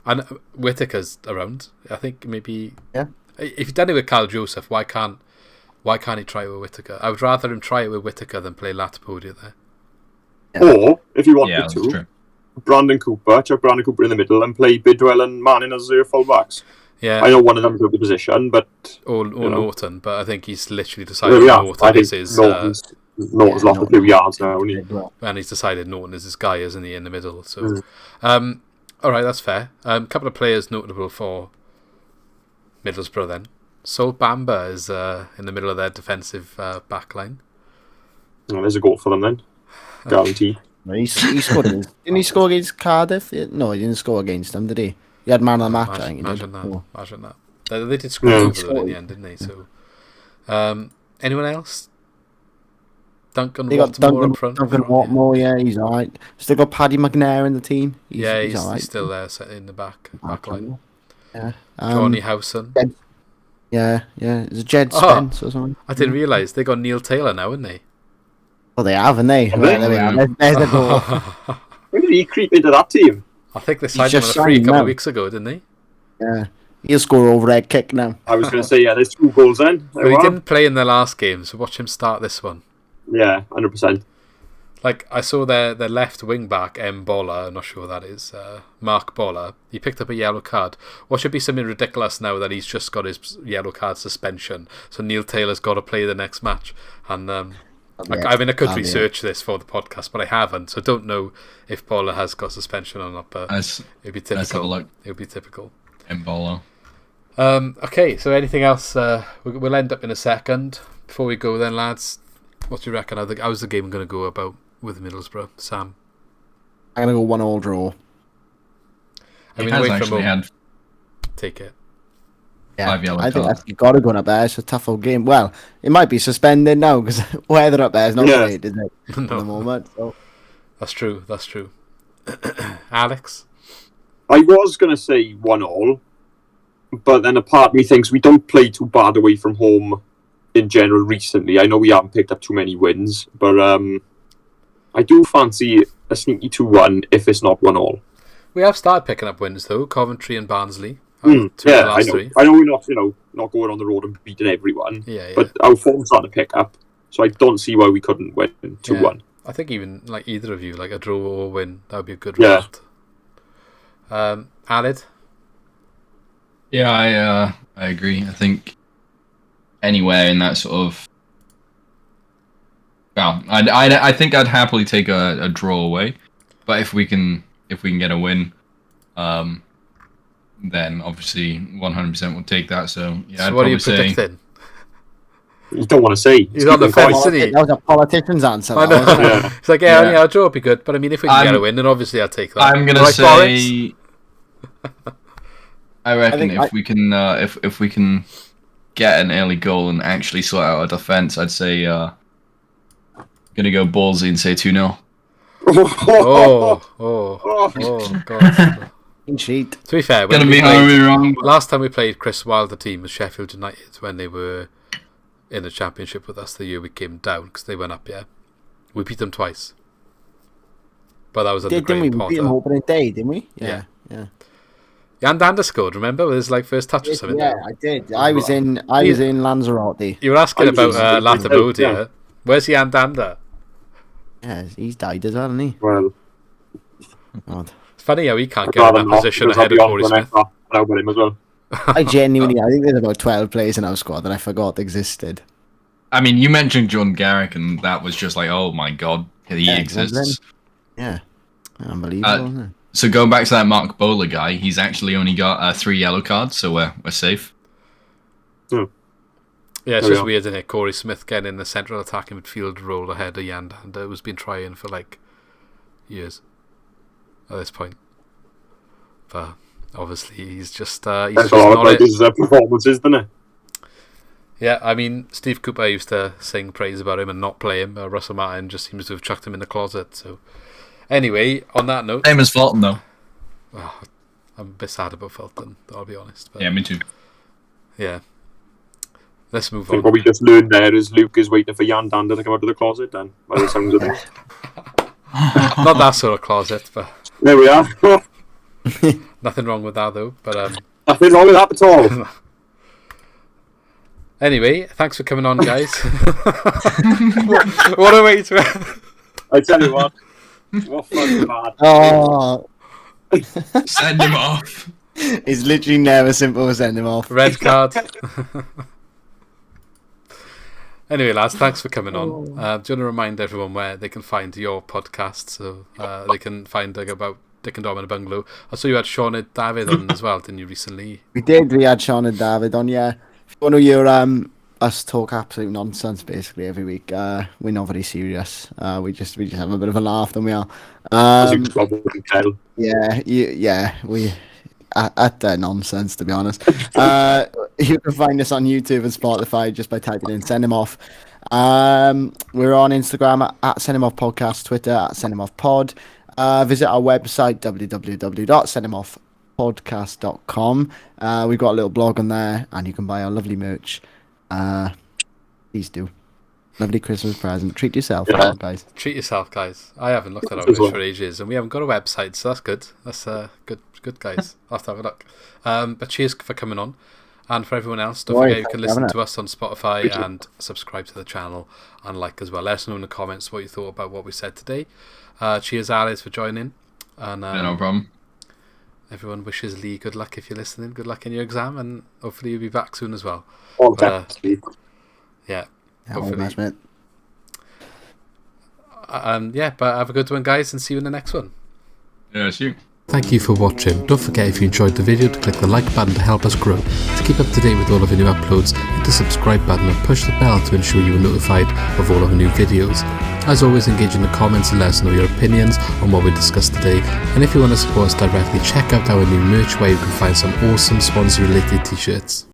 And Whittaker's around. I think maybe. Yeah. If he's done it with Kyle Joseph, why can't he try it with Whittaker? I would rather him try it with Whittaker than play Latapodia there. Or, if you wanted Yeah, that's to, true. chuck Brandon Cooper in the middle and play Bidwell and Manning as their full-backs. Yeah. I know one of them took the position, but... Or know. Norton, but I think he's literally Well, decided yeah, Norton I think is his... Norton's lost a few yards now, hasn't he? and he's decided Norton is his guy, isn't he, in the middle? So, all right, that's fair. A couple of players notable for Middlesbrough then. Sol Bamba is in the middle of their defensive back line. Well, there's a goal for them then. Guaranteed. He scored against, didn't he score against Cardiff? No, he didn't score against them, did he? He had man of the match, I think he did. Imagine that. They did score over them in the end, didn't they? So, anyone else? Duncan They got Watmore up front. Duncan Watmore, yeah, he's alright. Still got Paddy McNair in the team. He's alright. He's still there, set in the back line. Yeah. Johnny Howson. Yeah. Is it Jed Spence or something? I didn't realise they got Neil Taylor now, haven't they? Well, they have, haven't they? Have Right, they? there we are. There's the goal. When did he creep into that team? I think they signed him on just a free a signed couple of now. weeks ago, didn't they? Yeah. He'll score overhead kick now. I was going to say, yeah, there's 2 goals then. Well, he didn't play in the last game, so watch him start this one. Yeah, 100%. Like, I saw their left wing back, Bola, I'm not sure what that is, Mark Bola. He picked up a yellow card. What should be something ridiculous now that he's just got his yellow card suspension, so Neil Taylor's got to play the next match. And I mean, I could research this for the podcast, but I haven't, so I don't know if Bowler has got suspension or not. But it'd be typical. Let's have a look. It would be typical. Embolo. Okay, so anything else? We'll end up in a second. Before we go, then, lads, what do you reckon? How's the game going to go about with Middlesbrough, Sam? I'm going to go 1-1 draw. I mean, away from home. Had take it. Yeah, 5 yellow I think cards. you've got to go up there. It's a tough old game. Well, it might be suspended now because weather up there is not great, is it? At the moment. So. That's true. Alex? I was going to say 1-1, but then a part of me thinks we don't play too bad away from home in general recently. I know we haven't picked up too many wins, but I do fancy a sneaky 2-1 if it's not 1-1. We have started picking up wins, though. Coventry and Barnsley. I know we're not going on the road and beating everyone. But our form's starting to pick up, so I don't see why we couldn't win 2-1. I think even like either of you, like a draw or a win, that would be a good result. Alid? Yeah, I agree. I think anywhere in that sort of. Well, I think I'd happily take a draw away, but if we can get a win, then obviously 100% we'll take that. So yeah, so what are you predicting? You don't want to say. He's on the fence, isn't he? That was a politician's answer. I know. It's like, a draw would be good, but I mean, if we can get a win, then obviously I'll take that. I'm gonna say. I reckon if we can get an early goal and actually sort out our defence, I'd say gonna go ballsy and say 2-0. Oh, God. Cheat. To be fair, last time we played Chris Wilder team was Sheffield United when they were in the Championship with us the year we came down because they went up. We beat them twice, but that was under Graham Potter. We beat them opening day, didn't we? Yeah. Jan Dander scored. Remember with his first touch or something? Yeah, I did. I was in Lanzarote. You were asking about Latabode, yeah. Where's Jan Dander? Yeah, he's died as well, hasn't he? Well, God. It's funny how he can't get in that position ahead of Corey Smith. Him as well. I think there's about 12 players in our squad that I forgot existed. I mean, you mentioned John Garrick, and that was just like, oh my God, he exists. Yeah, unbelievable. Isn't it? So going back to that Mark Bowler guy, he's actually only got 3 yellow cards, so we're safe. Hmm. Yeah, it's just weird, isn't it? Corey Smith getting in the central attacking midfield role ahead of Jan Dander, who's been trying for years at this point. But obviously he's just he's just not it. His performances, doesn't it? Yeah, I mean, Steve Cooper used to sing praise about him and not play him. Russell Martin just seems to have chucked him in the closet. So anyway, on that note, same as Fulton though. I'm a bit sad about Fulton, I'll be honest. But, yeah, me too. Yeah. Let's move on. I think what we just learned there is Luke is waiting for Jan Dander to come out of the closet then, by the sounds of it. Not that sort of closet, but... There we are. Nothing wrong with that, though. But nothing wrong with that at all. Anyway, thanks for coming on, guys. What a way to... I tell you what fun bad. Oh. Send him off. It's literally never simple as send him off. Red card. Anyway, lads, thanks for coming on. Do you want to remind everyone where they can find your podcast? So they can find about Dick and Dom in a Bungalow. I saw you had Sean and David on as well, didn't you, recently? We did. We had Sean and David on, yeah. If you want to hear us talk absolute nonsense basically every week, we're not very serious. We just have a bit of a laugh, than we are. We at their nonsense, to be honest. You can find us on YouTube and Spotify just by typing in Send Him Off. We're on Instagram at Send Him Off Podcast, Twitter at Send Him Off Pod. Visit our website www.sendhimoffpodcast.com. We've got a little blog on there, and you can buy our lovely merch. Please do. Lovely Christmas present. Treat yourself, guys. Treat yourself, guys. I haven't looked at our merch for ages, and we haven't got a website, so that's good. That's good, guys. I'll have to have a look. But cheers for coming on. And for everyone else, don't forget you can listen to us on Spotify and subscribe to the channel and like as well. Let us know in the comments what you thought about what we said today. Cheers, Alice, for joining. And no problem. Everyone wishes Lee good luck if you're listening. Good luck in your exam, and hopefully you'll be back soon as well. All the best. Yeah. Hopefully. But have a good one, guys, and see you in the next one. Yeah, see you. Thank you for watching. Don't forget, if you enjoyed the video, to click the like button to help us grow. To keep up to date with all of our new uploads, hit the subscribe button and push the bell to ensure you are notified of all of our new videos. As always, engage in the comments and let us know your opinions on what we discussed today. And if you want to support us directly, check out our new merch where you can find some awesome Swansea related t-shirts.